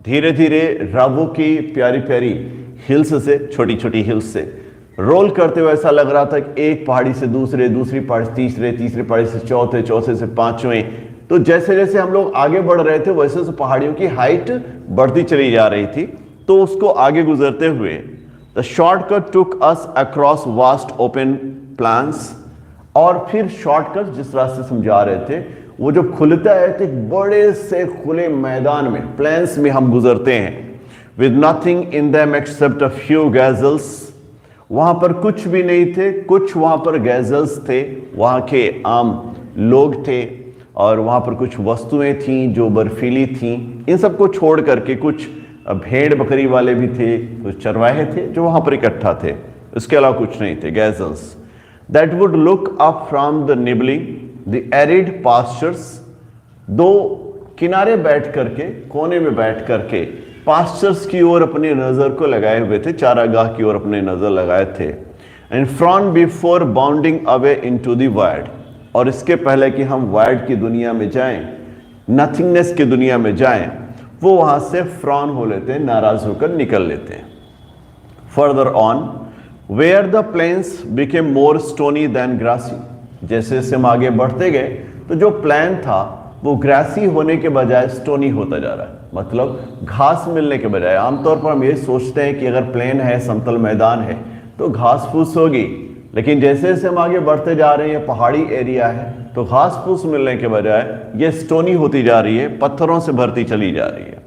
धीरे धीरे रावू की प्यारी प्यारी हिल्स से, छोटी छोटी हिल्स से रोल करते हुए ऐसा लग रहा था कि एक पहाड़ी से दूसरे, दूसरी पहाड़ी से तीसरे, तीसरे पहाड़ी से चौथे, चौथे से पांचवें तो जैसे जैसे हम लोग आगे बढ़ रहे थे वैसे वैसे पहाड़ियों की हाइट बढ़ती चली जा रही थी। तो उसको आगे गुजरते हुए the shortcut took us across vast open plans, और फिर शॉर्टकट जिस रास्ते से हम जा रहे थे वो जब खुलता है तो एक बड़े से खुले मैदान में, प्लेन्स में हम गुजरते हैं। With nothing in them except a few gazelles, वहां पर कुछ भी नहीं थे, कुछ वहां पर गैजल्स थे, वहां के आम लोग थे, और वहां पर कुछ वस्तुएं थीं जो बर्फीली थीं। इन सबको छोड़ करके कुछ भेड़ बकरी वाले भी थे, कुछ चरवाहे थे जो वहां पर इकट्ठा थे, उसके अलावा कुछ नहीं थे। Gazelles that would look up from the nibbling the arid pastures, दो किनारे बैठ करके, कोने में बैठ करके पास्चर्स की ओर अपनी नजर को लगाए हुए थे, चारागाह की ओर अपनी नजर लगाए थे। And from before bounding away into the wide, और इसके पहले कि हम वाइड की दुनिया में जाएं, नथिंगनेस की दुनिया में जाएं, वो वहां से फ्रॉन हो लेते हैं, नाराज होकर निकल लेते हैं। Further on where the plains became more stony than grassy, जैसे जैसे हम आगे बढ़ते गए तो जो प्लेन था वो ग्रासी होने के बजाय स्टोनी होता जा रहा है, मतलब घास मिलने के बजाय। आमतौर पर हम ये सोचते हैं कि अगर प्लेन है, समतल मैदान है तो घास फूस होगी, लेकिन जैसे जैसे हम आगे बढ़ते जा रहे हैं, पहाड़ी एरिया है, तो घास फूस मिलने के बजाय ये स्टोनी होती जा रही है, पत्थरों से भरती चली जा रही है।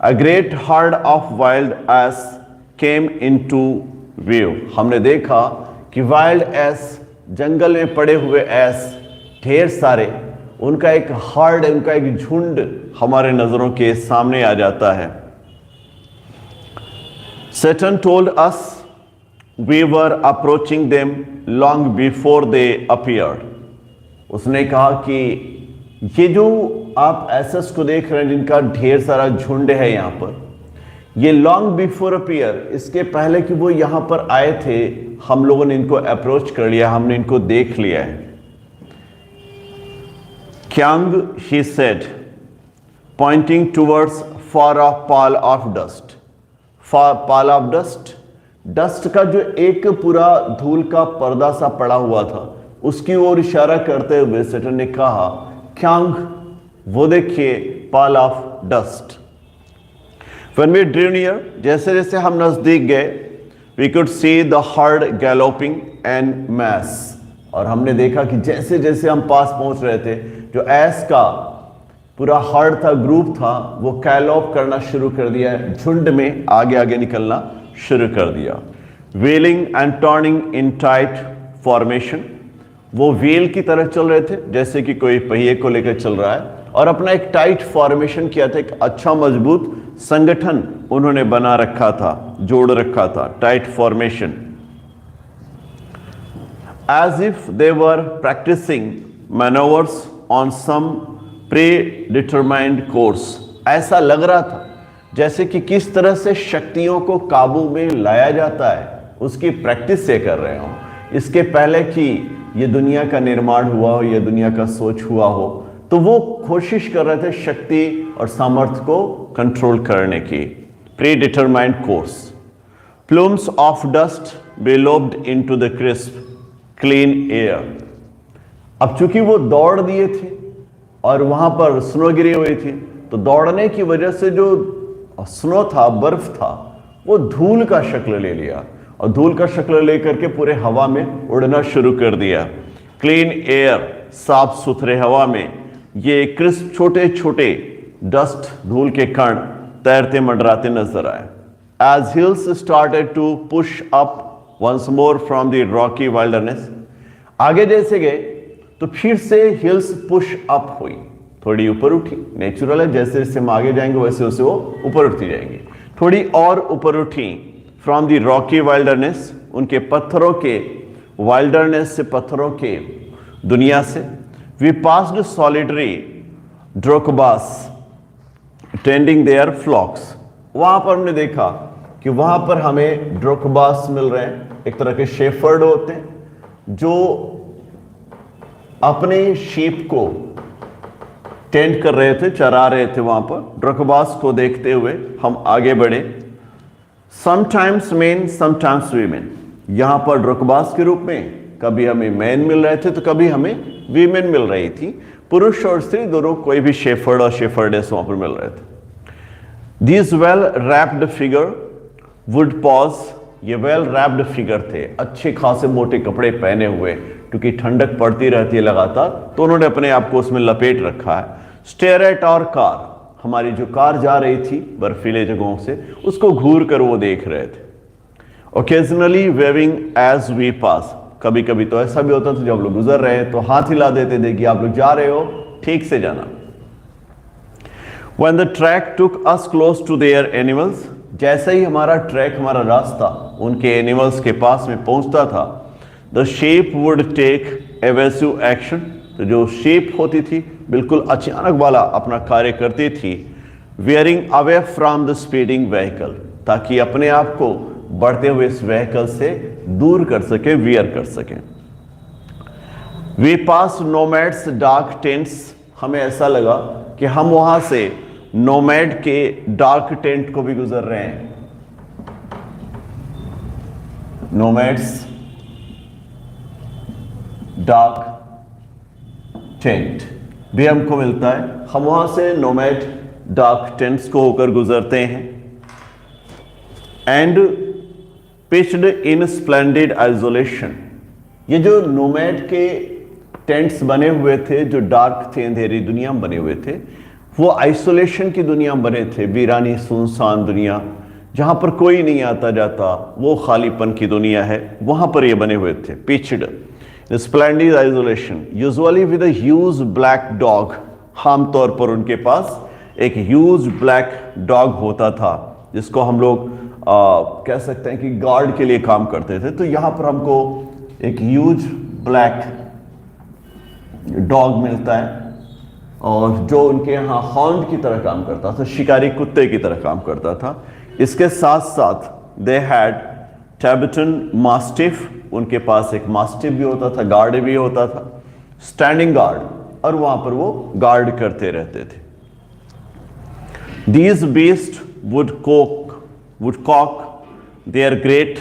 A great heard of wild ass came into view, हमने देखा कि वाइल्ड एस, जंगल में पड़े हुए एस ढेर सारे, उनका एक हर्ड, उनका एक झुंड हमारे नजरों के सामने आ जाता है। Satan told us we were approaching them long before they appeared. उसने कहा कि ये जो आप एसेस को देख रहे हैं जिनका ढेर सारा झुंड है यहाँ पर, ये लॉन्ग बिफोर अपीयर, इसके पहले कि वो यहाँ पर आए थे, हम लोगों ने इनको अप्रोच कर लिया, हमने इनको देख लिया है। Kiang he said, pointing towards far off pall of dust. pall of dust, dust का जो एक पूरा धूल का पर्दा सा पड़ा हुआ था, उसकी ओर इशारा करते हुए सेटन ने कहा, क्यांग, वो देखिए, Paul of dust. When we drew near, जैसे जैसे हम नजदीक गए, we could see the herd galloping en masse, और हमने देखा कि जैसे जैसे हम पास पहुंच रहे थे, जो एस का पूरा हर्ड था, ग्रुप था, वो कैलॉप करना शुरू कर दिया, झुंड में आगे आगे निकलना शुरू कर दिया। Wheeling and turning in tight formation, वो व्हील की तरह चल रहे थे जैसे कि कोई पहिए को लेकर चल रहा है, और अपना एक टाइट फॉर्मेशन किया था, एक अच्छा मजबूत संगठन उन्होंने बना रखा था, जोड़ रखा था, tight formation. As if they were practising manoeuvres on some pre determined course, ऐसा लग रहा था जैसे कि किस तरह से शक्तियों को काबू में लाया जाता है, उसकी प्रैक्टिस से कर रहे हो, इसके पहले कि ये दुनिया का निर्माण हुआ हो, ये दुनिया का सोच हुआ हो। तो वो कोशिश कर रहे थे शक्ति और सामर्थ्य को कंट्रोल करने की। Pre determined course. Plumes of dust billowed into the crisp clean air. अब चूंकि वो दौड़ दिए थे और वहां पर स्नो गिरी हुई थी, तो दौड़ने की वजह से जो स्नो था, बर्फ था, वो धूल का शक्ल ले लिया, और धूल का शक्ल लेकर के पूरे हवा में उड़ना शुरू कर दिया। क्लीन एयर, साफ सुथरे हवा में ये क्रिस्प छोटे छोटे डस्ट, धूल के कण तैरते मंडराते नजर आए। As hills started to push up once more from the rocky wilderness, आगे जैसे गए तो फिर से हिल्स पुश अप हुई, थोड़ी ऊपर उठी, नेचुरल है, जैसे जैसे हम आगे जाएंगे वैसे वैसे वो ऊपर उठती जाएंगी, थोड़ी और ऊपर उठी। फ्रॉम द रॉकी वाइल्डरनेस, उनके पत्थरों के वाइल्डरनेस से, पत्थरों के दुनिया से। We passed solitary drokpas tending their flocks, वहां पर हमने देखा कि वहां पर हमें ड्रोकबास मिल रहे हैं, एक तरह के शेफर्ड होते हैं जो अपने शीप को टेंड कर रहे थे, चरा रहे थे। वहां पर ड्रोकबास को देखते हुए हम आगे बढ़े। समटाइम्स मेन समटाइम्स वीमेन, यहां पर ड्रोकबास के रूप में कभी हमें मैन मिल रहे थे तो कभी हमें वीमेन मिल रही थी, पुरुष और स्त्री दोनों, कोई भी शेफर्ड और शेफर्डेस वहां पर मिल रहे थे। These well wrapped figure would pause, ये वेल रैप्ड फिगर थे, अच्छे खासे मोटे कपड़े पहने हुए, क्योंकि ठंडक पड़ती रहती है लगातार, तो उन्होंने अपने आप को उसमें लपेट रखा है। स्टेयर एट आवर कार, हमारी जो कार जा रही थी बर्फीले जगहों से, उसको घूर कर वो देख रहे थे। Occasionally waving as we pass, कभी कभी तो ऐसा भी होता था जब लोग गुजर रहे हैं तो हाथ हिला देते थे कि आप लोग जा रहे हो, ठीक से जाना। When the track took us close to their animals, जैसे ही हमारा ट्रैक, हमारा रास्ता उनके एनिमल्स के पास में पहुंचता था, the sheep would take evasive action, तो जो sheep होती थी बिल्कुल अचानक वाला अपना कार्य करती थी, veering away from the speeding vehicle, ताकि अपने आप को बढ़ते हुए इस व्हीकल से दूर कर सके, वेयर कर सके। We passed nomads dark tents, हमें ऐसा लगा कि हम वहां से नोमैड के डार्क टेंट को भी गुजर रहे हैं। नोमैड्स डार्क टेंट भी हमको मिलता है, हम वहां से नोमैड डार्क टेंट्स को होकर गुजरते हैं। And pitched in splendid isolation, ये जो नोमैड के टेंट्स बने हुए थे, जो डार्क थे, अंधेरी दुनिया में बने हुए थे, वो आइसोलेशन की दुनिया में बने थे, वीरानी सुनसान दुनिया जहां पर कोई नहीं आता जाता, वो खालीपन की दुनिया है, वहां पर ये बने हुए थे। Pitched splendid isolation, usually with a huge black dog, आमतौर पर उनके पास एक ह्यूज ब्लैक डॉग होता था, जिसको हम लोग कह सकते हैं कि गार्ड के लिए काम करते थे। तो यहां पर हमको एक ह्यूज ब्लैक डॉग मिलता है, और जो उनके यहाँ हॉर्न की तरह काम करता था, शिकारी कुत्ते की तरह काम करता था। इसके साथ साथ दे हैड टिबेटन मास्टिफ, उनके पास एक मास्टिफ भी होता था, गार्ड भी होता था, स्टैंडिंग गार्ड, और वहां पर वो गार्ड करते रहते थे। These beasts would cock their great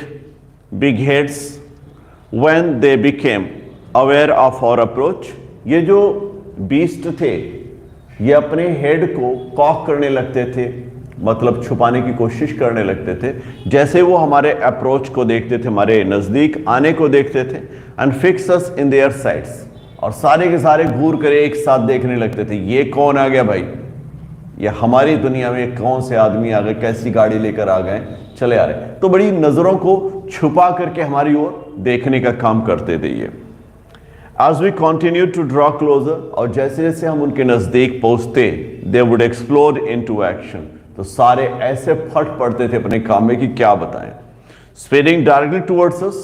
big heads when they became aware of our approach, ये जो बीस्ट थे ये अपने हेड को कॉक करने लगते थे, मतलब छुपाने की कोशिश करने लगते थे, जैसे वो हमारे अप्रोच को देखते थे, हमारे नजदीक आने को देखते थे। And fix us in their sides, और सारे के सारे घूर कर एक साथ देखने लगते थे, ये कौन आ गया भाई, ये हमारी दुनिया में कौन से आदमी आ गए, कैसी गाड़ी लेकर आ गए, चले आ रहे। तो बड़ी नजरों को छुपा करके हमारी ओर देखने का काम करते थे ये। As we continue to draw closer, और जैसे जैसे हम उनके नजदीक पहुंचते, they would explode into action, तो सारे ऐसे फट पड़ते थे अपने काम में कि क्या बताएं। Speeding directly towards us,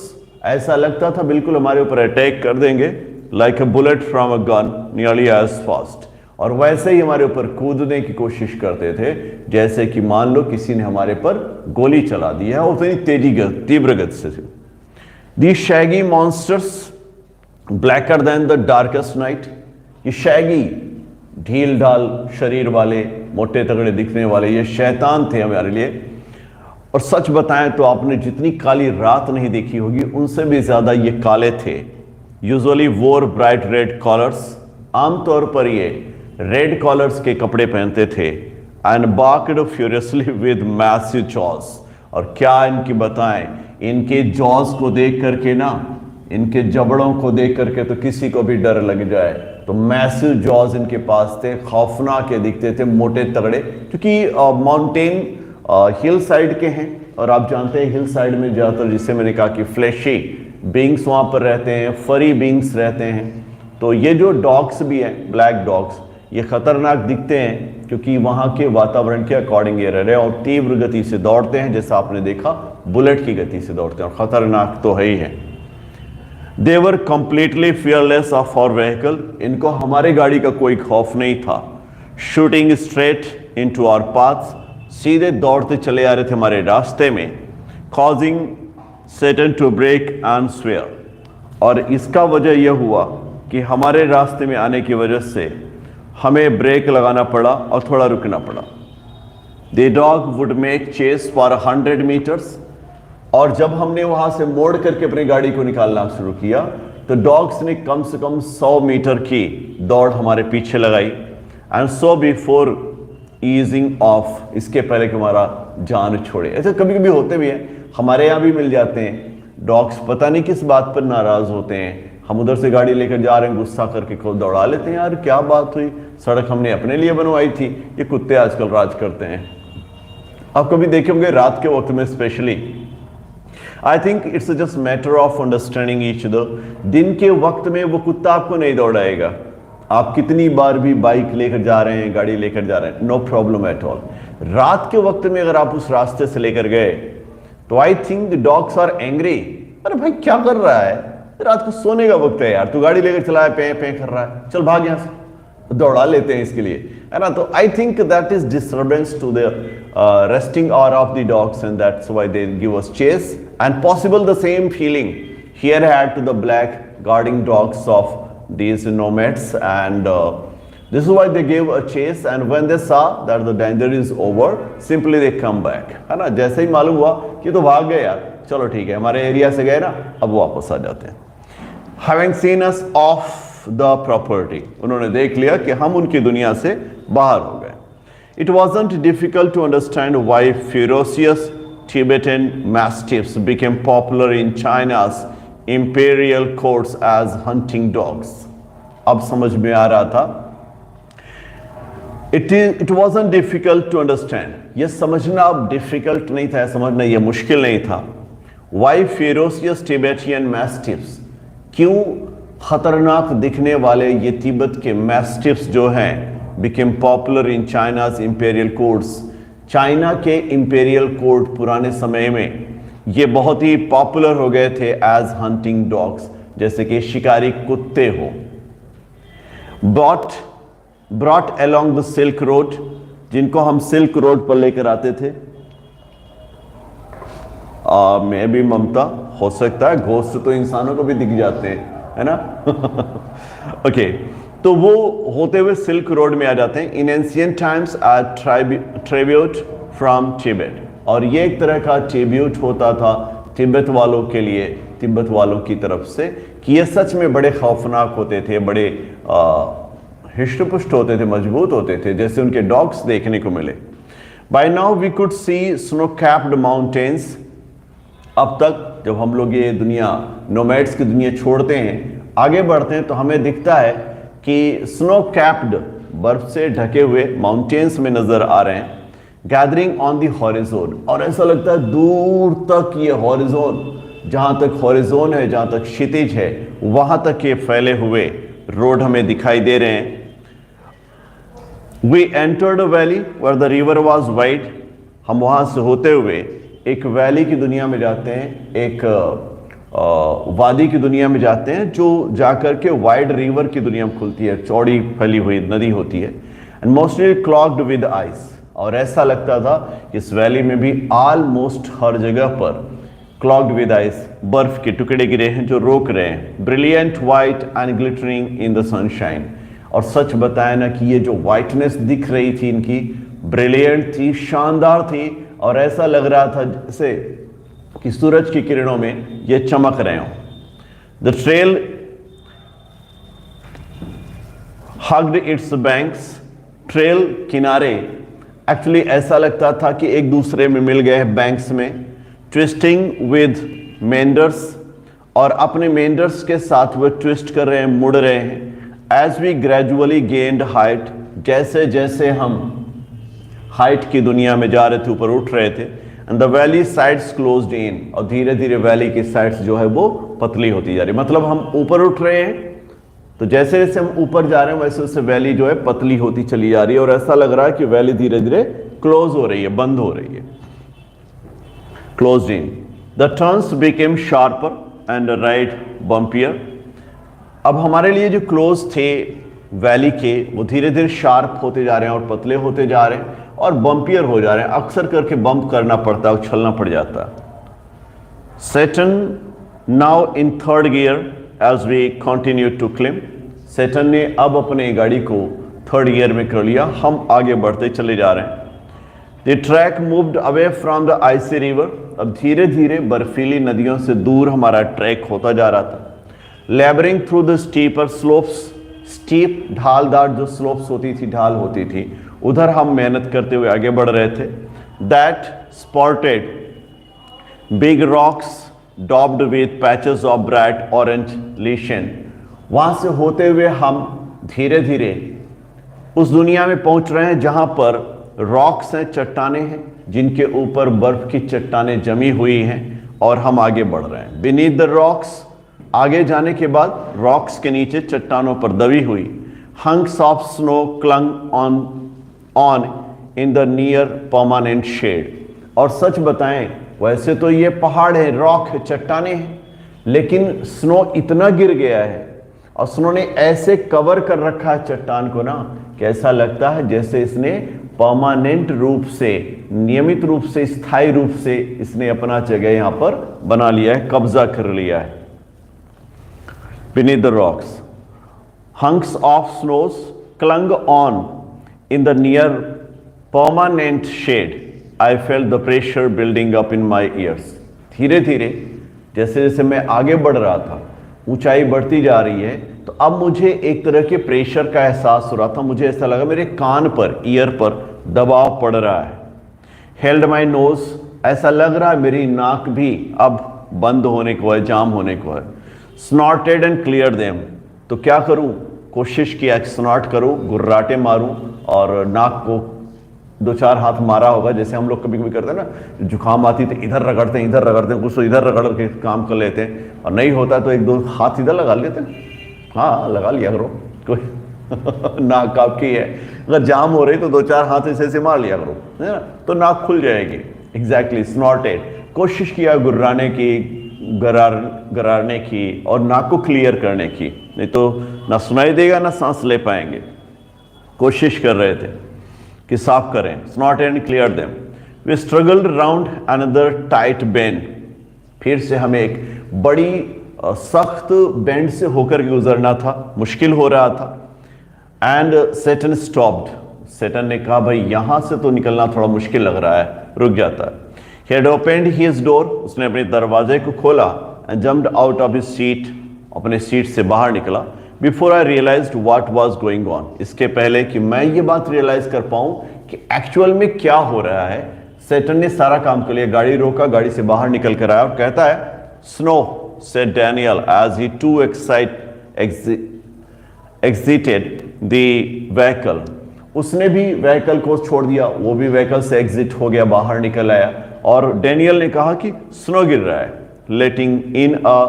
ऐसा लगता था बिल्कुल हमारे ऊपर अटैक कर देंगे, like a bullet from a gun, nearly as fast, और वैसे ही हमारे ऊपर कूदने की कोशिश करते थे जैसे कि मान लो किसी ने हमारे पर गोली चला दी है, उतनी तीव्र गति से। These shaggy monsters blacker than the darkest night, ये शैगी ढील ढाल शरीर वाले, मोटे तगड़े दिखने वाले ये शैतान थे हमारे लिए। और सच बताएं तो आपने जितनी काली रात नहीं देखी होगी उनसे भी ज्यादा ये काले थे। यूजुअली वोर ब्राइट रेड कॉलर्स, आमतौर पर ये रेड कॉलर्स के कपड़े पहनते थे। And barked furiously with massive jaws, और क्या इनकी बताएं, इनके जॉज को देख करके ना, इनके जबड़ों को देख करके तो किसी को भी डर लग जाए। तो मैसिव जॉज इनके पास थे, खौफनाक के दिखते थे, मोटे तगड़े, क्योंकि माउंटेन हिल साइड के हैं, और आप जानते हैं हिल साइड में ज़्यादातर, जिसे मैंने कहा कि फ्लैशी बींग्स वहाँ पर रहते हैं, फरी बींग्स रहते हैं। तो ये जो डॉग्स भी हैं, ब्लैक डॉग्स, ये खतरनाक दिखते हैं क्योंकि वहाँ के वातावरण के अकॉर्डिंग ये रह रहे हैं, और तीव्र गति से दौड़ते हैं, जैसा आपने देखा बुलेट की गति से दौड़ते हैं, और खतरनाक तो है ही है। They were completely fearless of our vehicle, इनको हमारे गाड़ी का कोई खौफ नहीं था। Shooting straight into our paths, सीधे दौड़ते चले आ रहे थे हमारे रास्ते में। Causing Satan to break and swear, और इसका वजह यह हुआ कि हमारे रास्ते में आने की वजह से हमें ब्रेक लगाना पड़ा और थोड़ा रुकना पड़ा। The dog would make chase for 100 meters, और जब हमने वहां से मोड़ करके अपनी गाड़ी को निकालना शुरू किया तो डॉग्स ने कम से कम 100 मीटर की दौड़ हमारे पीछे लगाई, and so before easing of, इसके पहले कि हमारा जान छोड़े। ऐसे कभी कभी होते भी हैं, हमारे यहाँ भी मिल जाते हैं डॉग्स, पता नहीं किस बात पर नाराज होते हैं, हम उधर से गाड़ी लेकर जा रहे हैं, गुस्सा करके खुद दौड़ा लेते हैं, यार क्या बात हुई, सड़क हमने अपने लिए बनवाई थी। ये कुत्ते आजकल राज करते हैं। आप कभी देखे होंगे रात के वक्त में specially, I think it's just matter of understanding each other. दिन के वक्त में वो कुत्ता आपको नहीं दौड़ाएगा, आप कितनी बार भी बाइक लेकर जा रहे हैं, गाड़ी लेकर जा रहे हैं, नो प्रॉब्लम एट ऑल। रात के वक्त में अगर आप उस रास्ते से लेकर गए तो I think the dogs are angry, अरे भाई क्या कर रहा है, रात को सोने का वक्त है यार, तू गाड़ी लेकर चला है, पे पे कर रहा है, चल भाग यहां से, दौड़ा लेते हैं इसके लिए, है ना। तो I think that is disturbance to the resting hour of the dogs, and that's why they give us chase. And possible the same feeling here had to the black guarding dogs of these nomads, and this is why they gave a chase, and when they saw that the danger is over, simply they come back, है ना। जैसे ही मालूम हुआ कि तो भाग गए यार, चलो ठीक है, हमारे एरिया से गए ना, अब वापस आ जाते हैं। Having seen us off the property, उन्होंने देख लिया कि हम उनकी दुनिया से बाहर हो गए। It wasn't difficult to understand why ferocious Tibetan Mastiffs became popular in China's imperial courts as hunting dogs. अब समझ में आ रहा था। It wasn't difficult to understand. ये समझना अब difficult नहीं था, समझना ये मुश्किल नहीं था। Why ferocious Tibetan Mastiffs? क्यों खतरनाक दिखने वाले ये तिब्बत के Mastiffs जो हैं became popular in China's imperial courts. China के इंपेरियल कोर्ट पुराने समय में ये बहुत ही पॉपुलर हो गए थे एज हंटिंग डॉग्स, जैसे कि शिकारी कुत्ते हो। brought along the Silk Road, जिनको हम सिल्क रोड पर लेकर आते थे। मैं भी ममता हो सकता है, घोस्ट तो इंसानों को भी दिख जाते हैं, है ना। ओके तो वो होते हुए सिल्क रोड में आ जाते हैं। इन ancient times tribute from Tibet, और ये एक तरह का ट्रिब्यूट होता था तिब्बत वालों के लिए, तिब्बत वालों की तरफ से, कि ये सच में बड़े खौफनाक होते थे, बड़े हिष्टपुष्ट होते थे, मजबूत होते थे, जैसे उनके डॉग्स देखने को मिले। By now we could see snow capped mountains. अब तक जब हम लोग ये दुनिया, नोमैड्स की दुनिया छोड़ते हैं, आगे बढ़ते हैं, तो हमें दिखता है कि स्नो कैप्ड, बर्फ से ढके हुए माउंटेन्स में नजर आ रहे हैं, गैदरिंग ऑन दी हॉरिजोन, और ऐसा लगता है दूर तक ये हॉरिजोन, जहां तक हॉरिजोन है, जहां तक क्षितिज है, वहां तक ये फैले हुए रोड हमें दिखाई दे रहे हैं। We entered a valley where the river was wide, हम वहां से होते हुए एक वैली की दुनिया में जाते हैं, एक वादी की दुनिया में जाते हैं, जो जाकर के वाइड रिवर की दुनिया में खुलती है, चौड़ी फैली हुई नदी होती है, and mostly clogged with ice. और ऐसा लगता था इस वैली में भी ऑलमोस्ट हर जगह पर क्लॉग्ड विद आइस, बर्फ के टुकड़े गिरे हैं जो रोक रहे हैं। Brilliant white and glittering in the sunshine, और सच बताया ना कि ये जो वाइटनेस दिख रही थी इनकी, ब्रिलियंट थी, शानदार थी, और ऐसा लग रहा था जैसे कि सूरज की किरणों में ये चमक रहे हों। The trail hugged it's banks, trail किनारे एक्चुअली ऐसा लगता था कि एक दूसरे में मिल गए हैं बैंक्स में। ट्विस्टिंग विद मेंडर्स, और अपने मेंडर्स के साथ वो ट्विस्ट कर रहे हैं, मुड़ रहे हैं। As we gradually gained height, जैसे जैसे हम हाइट की दुनिया में जा रहे थे, ऊपर उठ रहे थे। And the valley sides closed in, और धीरे धीरे वैली की साइड्स जो है वो पतली होती जा रही, मतलब हम ऊपर उठ रहे हैं तो जैसे जैसे हम ऊपर जा रहे हैं वैसे वैसे वैली जो है पतली होती चली जा रही है, और ऐसा लग रहा है कि वैली धीरे धीरे क्लोज हो रही है, बंद हो रही है। Closed in, the turns became sharper and ride bumpier. अब हमारे लिए जो क्लोज थे वैली के, वो धीरे धीरे शार्प होते जा रहे हैं और पतले होते जा रहे हैं और बम्पियर हो जा रहे हैं। अक्सर करके बम्प करना पड़ता है, उछलना पड़ जाता है। Saturn now in third gear as we continue to climb, Saturn ने अब अपने गाड़ी को थर्ड गियर में कर लिया, हम आगे बढ़ते चले जा रहे हैं। The track moved away from the icy river, अब धीरे धीरे बर्फीली नदियों से दूर हमारा ट्रैक होता जा रहा था। Labouring through the steeper slopes, steep ढालदार जो स्लोप्स होती थी, ढाल होती थी, उधर हम मेहनत करते हुए आगे बढ़ रहे थे। That spotted big rocks daubed with patches of bright orange lichen. वहां से होते हुए हम धीरे धीरे उस दुनिया में पहुंच रहे हैं जहां पर रॉक्स हैं, चट्टानें हैं, जिनके ऊपर बर्फ की चट्टानें जमी हुई हैं, और हम आगे बढ़ रहे हैं। बीनीथ द रॉक्स, आगे जाने के बाद रॉक्स के नीचे चट्टानों पर दबी हुई hunks of snow clung on in the near permanent shade. और सच बताएं, वैसे तो ये पहाड़ है, रॉक है, चट्टानें हैं, लेकिन स्नो इतना गिर गया है और स्नो ने ऐसे कवर कर रखा है चट्टान को ना, कैसा लगता है जैसे इसने परमानेंट रूप से, नियमित रूप से, स्थायी रूप से इसने अपना जगह यहां पर बना लिया है, कब्जा कर लिया है। Beneath the rocks, hunks of snows clung on in the near permanent shade. I felt the pressure building up in my ears. धीरे धीरे जैसे जैसे मैं आगे बढ़ रहा था, ऊंचाई बढ़ती जा रही है, तो अब मुझे एक तरह के प्रेशर का एहसास हो रहा था। मुझे ऐसा लगा मेरे कान पर, ईयर पर दबाव पड़ रहा है। हेल्ड माई नोज, ऐसा लग रहा है मेरी नाक भी अब बंद होने को है, जाम होने को है। स्नॉटेड एंड क्लियर देम, तो क्या करूं, कोशिश किया स्नॉट करूं, गुर्राटे मारूं, और नाक को दो चार हाथ मारा होगा, जैसे हम लोग कभी कभी करते हैं ना, जुकाम आती तो इधर रगड़ते हैं, इधर रगड़ते हैं, कुछ तो इधर रगड़ के काम कर लेते हैं, और नहीं होता तो एक दो हाथ इधर लगा लेते हैं। हाँ, लगा लिया करो, कोई नाक आपकी है, अगर जाम हो रही तो दो चार हाथ ऐसे मार लिया करो, है ना, तो नाक खुल जाएगी। एग्जैक्टली, स्नॉटेड, कोशिश किया गुर्राने की, गरारने की, और नाक को क्लियर करने की, नहीं तो ना सुनाई देगा ना सांस ले पाएंगे। कोशिश कर रहे थे कि साफ करें। Snot and clear them. We struggled round another tight bend, फिर से हमें एक बड़ी सख्त बेंड से होकर के गुजरना था, मुश्किल हो रहा था। एंड सेटन स्टॉप्ड, सेटन ने कहा भाई यहां से तो निकलना थोड़ा मुश्किल लग रहा है, रुक जाता है। He had opened his door, उसने अपने दरवाजे को खोला, and jumped out of his seat, अपने सीट से बाहर निकला। Before I realized what was going on, इसके पहले कि मैं ये बात रियलाइज कर पाऊं कि एक्चुअल में क्या हो रहा है, सेटन ने सारा काम कर लिया, गाड़ी रोका, गाड़ी से बाहर निकल कर आया और कहता है, Snow, said Daniel as he too exited the vehicle. उसने भी व्हीकल को छोड़ दिया, वो भी व्हीकल से एग्जिट हो गया, बाहर निकल आया, और डैनियल ने कहा कि स्नो गिर रहा है, letting in a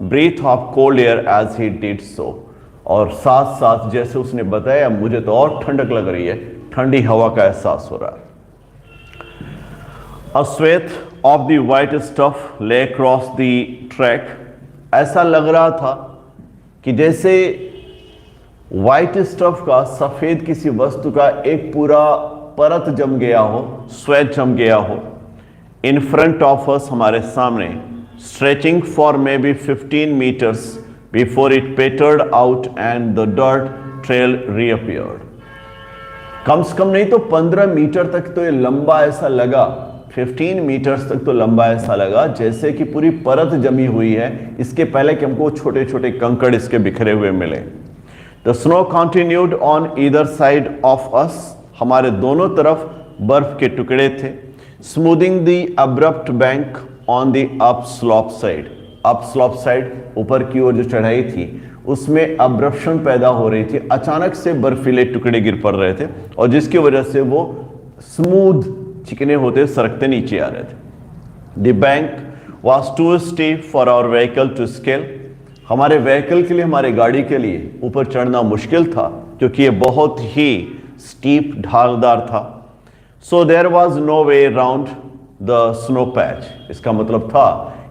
breath of cold air as he did so. और साथ साथ जैसे उसने बताया, मुझे तो और ठंडक लग रही है, ठंडी हवा का एहसास हो रहा है। A swathe of the white stuff lay across the track, ऐसा लग रहा था कि जैसे व्हाइट स्टफ का, सफेद किसी वस्तु का एक पूरा परत जम गया हो, स्वेट जम गया हो। इन फ्रंट ऑफ अस, हमारे सामने, stretching for maybe 15 metres before it petered out and the dirt trail reappeared. कम से कम नहीं तो 15 मीटर तक तो ये लंबा ऐसा लगा, 15 मीटर्स तक तो लंबा ऐसा लगा जैसे कि पूरी परत जमी हुई है, इसके पहले कि हमको छोटे छोटे कंकड़ इसके बिखरे हुए मिले। The snow continued on either side of us, हमारे दोनों तरफ बर्फ के टुकड़े थे। Smoothing the abrupt bank on the up slope side, up slope side, ऊपर की ओर जो चढ़ाई थी उसमें अब्रप्शन पैदा हो रही थी, अचानक से बर्फीले टुकड़े गिर पड़ रहे थे, और जिसकी वजह से वो स्मूथ, चिकने होते सरकते नीचे आ रहे थे। The bank was too steep for our vehicle to scale, हमारे व्हीकल के लिए, हमारे गाड़ी के लिए ऊपर चढ़ना मुश्किल था, क्योंकि ये बहुत ही स्टीप, ढालदार था। So there was no way round the snow patch, इसका मतलब था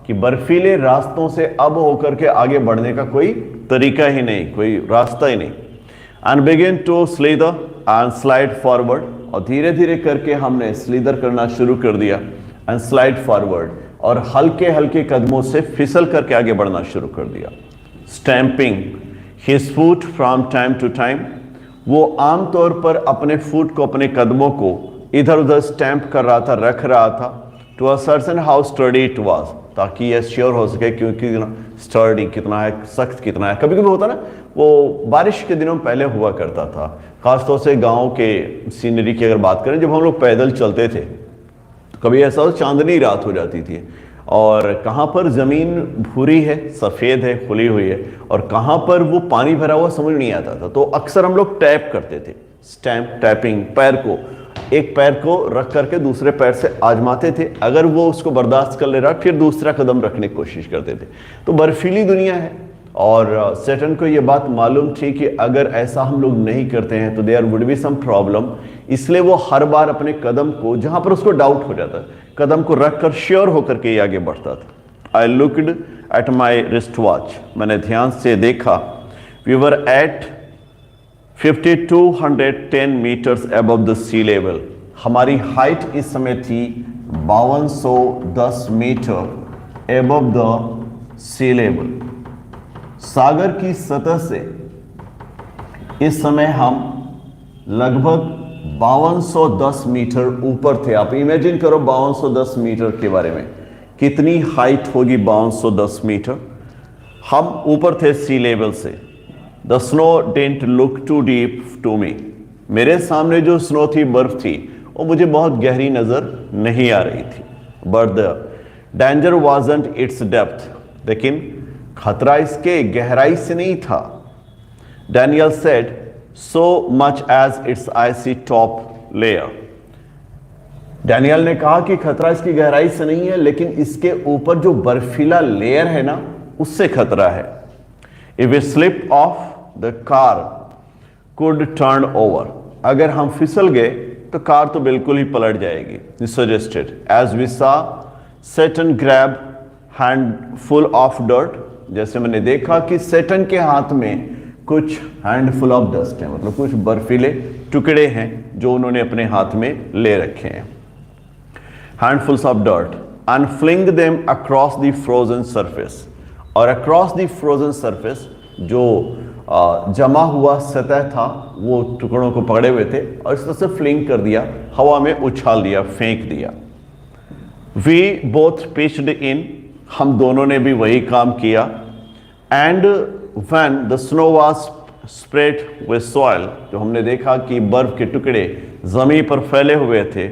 कि बर्फीले रास्तों से अब होकर के आगे बढ़ने का कोई तरीका ही नहीं, कोई रास्ता ही नहीं। And begin to slither and slide forward, और धीरे धीरे करके हमने स्लीदर करना शुरू कर दिया, एंड स्लाइड फॉरवर्ड, और हल्के हल्के कदमों से फिसल करके आगे बढ़ना शुरू कर दिया। Stamping his foot from time to time, वो आमतौर पर अपने फुट को, अपने कदमों को इधर उधर स्टैंप कर रहा था, रख रहा था। To ascertain how sturdy it was, ताकि यह श्योर हो सके क्योंकि स्टर्डी कितना है, सख्त कितना है। कभी कभी होता ना, वो बारिश के दिनों में पहले हुआ करता था, खासतौर से गांव के सीनरी की अगर बात करें, जब हम लोग पैदल चलते थे तो कभी ऐसा हो चांदनी रात हो जाती थी और कहाँ पर ज़मीन भूरी है, सफ़ेद है, खुली हुई है, और कहाँ पर वो पानी भरा हुआ समझ नहीं आता था। तो अक्सर हम लोग टैप करते थे, स्टैम्प टैपिंग, पैर को, एक पैर को रख करके दूसरे पैर से आजमाते थे। अगर वो उसको बर्दाश्त कर ले रहा फिर दूसरा कदम रखने की कोशिश करते थे। तो बर्फीली दुनिया है और सैटर्न को ये बात मालूम थी कि अगर ऐसा हम लोग नहीं करते हैं तो there would be some problem. इसलिए वो हर बार अपने कदम को, जहां पर उसको डाउट हो जाता, कदम को रख कर श्योर होकर के आगे बढ़ता था। I looked at my wrist watch, मैंने ध्यान से देखा। We were at 5210 metres above the sea level. हमारी हाइट इस समय थी 5210 metre above the sea level. सागर की सतह से इस समय हम लगभग 5210 मीटर ऊपर थे। आप इमेजिन करो 5210 मीटर के बारे में, कितनी हाइट होगी 5210 मीटर। हम ऊपर थे सी लेवल से। The snow didn't look too deep to me. मेरे सामने जो स्नो थी, बर्फ थी, वो मुझे बहुत गहरी नजर नहीं आ रही थी। But the danger wasn't its depth, लेकिन खतरा इसके गहराई से नहीं था। Daniel said so much as its icy top layer. Daniel ने कहा कि खतरा इसकी गहराई से नहीं है, लेकिन इसके ऊपर जो बर्फीला लेयर है ना, उससे खतरा है। If we slip off the car could turn over. अगर हम फिसल गए तो कार तो बिल्कुल ही पलट जाएगी। Suggested as we saw Saturn grab handful of dirt. जैसे मैंने देखा कि सैटर्न के हाथ में कुछ हैंडफुल ऑफ डस्ट है, मतलब कुछ बर्फीले टुकड़े हैं जो उन्होंने अपने हाथ में ले रखे हैं, handfuls of dirt, and fling them across the frozen surface. और अक्रॉस द फ्रोजन सरफेस, जो जमा हुआ सतह था, वो टुकड़ों को पकड़े हुए थे और इस तरह से फ्लिंग कर दिया, हवा में उछाल दिया, फेंक दिया। वी बोथ पिच्ड इन, हम दोनों ने भी वही काम किया। And when the snow was spread with soil, जो हमने देखा कि बर्फ के टुकड़े जमीन पर फैले हुए थे,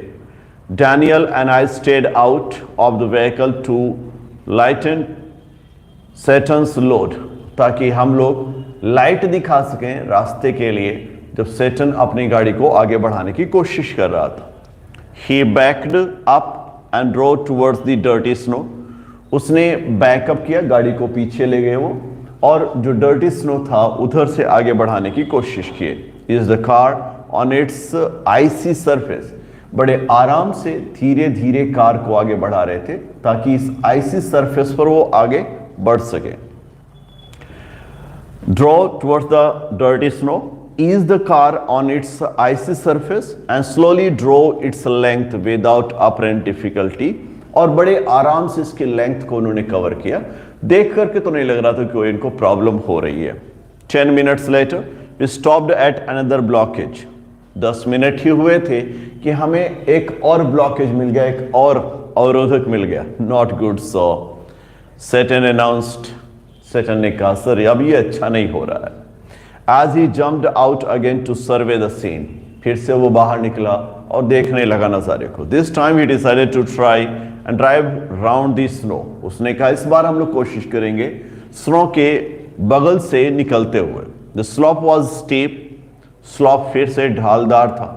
Daniel and I stayed out of the vehicle to lighten Saturn's load, ताकि हम लोग लाइट दिखा सकें रास्ते के लिए जब सैटर्न अपनी गाड़ी को आगे बढ़ाने की कोशिश कर रहा था। He backed up and drove towards the dirty snow. उसने बैकअप किया, गाड़ी को पीछे ले गए वो, और जो डर्टी स्नो था उधर से आगे बढ़ाने की कोशिश किए। Is the car on its icy surface. बड़े आराम से धीरे धीरे कार को आगे बढ़ा रहे थे ताकि इस आइसी सरफेस पर वो आगे बढ़ सके। Draw towards the dirty snow, ease the car on its icy surface and slowly draw its length without apparent difficulty। और बड़े आराम से इसकी लेंथ को उन्होंने कवर किया। देख करके तो नहीं लग रहा था कि इनको प्रॉब्लम हो रही है। 10 minutes later we stopped at another blockage। 10 minute ही हुए थे कि हमें एक और ब्लॉकेज मिल गया, एक और अवरोधक मिल गया। Not good so Satan announced। Saturn ने कहा सर अब ये अच्छा नहीं हो रहा है। As he jumped out again to survey the scene, फिर से वो बाहर निकला और देखने लगा नज़ारे को। This time he decided to try and drive round the snow। उसने कहा इस बार हम लोग कोशिश करेंगे स्नो के बगल से निकलते हुए। The slope was steep, slope फिर से ढालदार था,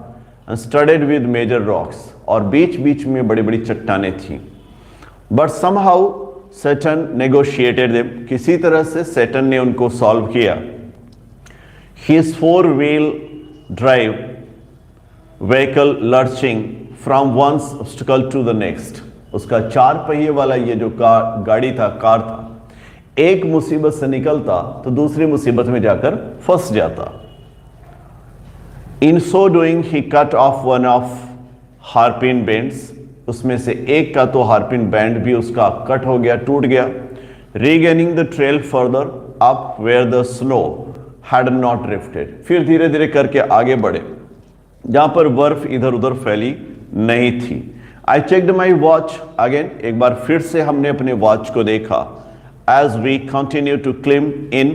and studded with major rocks, और बीच बीच में बड़ी बड़ी चट्टानें थी। But somehow Saturn negotiated them। किसी तरह से सैटर्न ने उनको सॉल्व किया। His four-wheel drive vehicle lurching from one obstacle to the next। उसका 4 पहिए वाला ये जो गाड़ी था, कार था, एक मुसीबत से निकलता तो दूसरी मुसीबत में जाकर फंस जाता। In so doing he cut off one of hairpin bends। उसमें से एक का तो हार्पिन बैंड भी उसका कट हो गया, टूट गया। Regaining the trail further up where the snow had not drifted। फिर धीरे धीरे करके आगे बढ़े जहां पर बर्फ इधर उधर फैली नहीं थी। I checked my watch again. एक बार फिर से हमने अपने वॉच को देखा. As we continue to climb in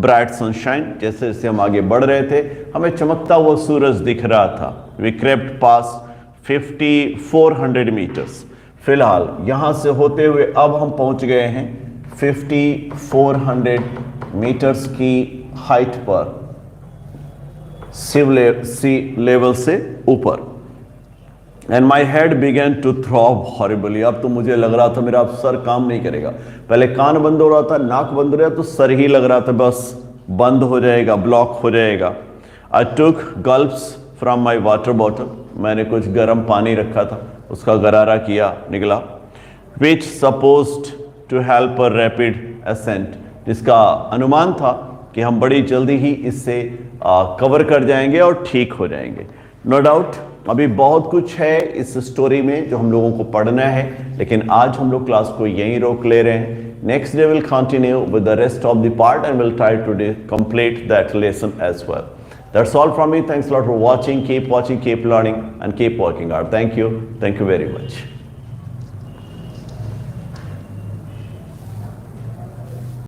bright sunshine, जैसे जैसे हम आगे बढ़ रहे थे, हमें चमकता हुआ सूरज दिख रहा था. We crept past 5400 meters. फिलहाल यहाँ से होते हुए अब हम पहुँच गए हैं 5400 मीटर्स की हाइट पर, सी लेवल से ऊपर. And my head began to throb horribly. अब तो मुझे लग रहा था मेरा अब सर काम नहीं करेगा. पहले कान बंद हो रहा था, नाक बंद हो रहा था, तो सर ही लग रहा था बस बंद हो जाएगा, ब्लॉक हो जाएगा. आई टुक गल्प्स फ्रॉम माई वाटर बॉटल. मैंने कुछ गर्म पानी रखा था, उसका गरारा किया, निकला. Which supposed to help a rapid ascent. जिसका अनुमान था कि हम बड़ी जल्दी ही इससे कवर कर जाएंगे और ठीक हो जाएंगे. नो डाउट अभी बहुत कुछ है इस स्टोरी में जो हम लोगों को पढ़ना है, लेकिन आज हम लोग क्लास को यहीं रोक ले रहे हैं. Next day will continue with the rest of the part and will try to complete that lesson as well. That's all from me. Thanks a lot for watching. Keep watching, keep learning, and keep working hard. Thank you very much.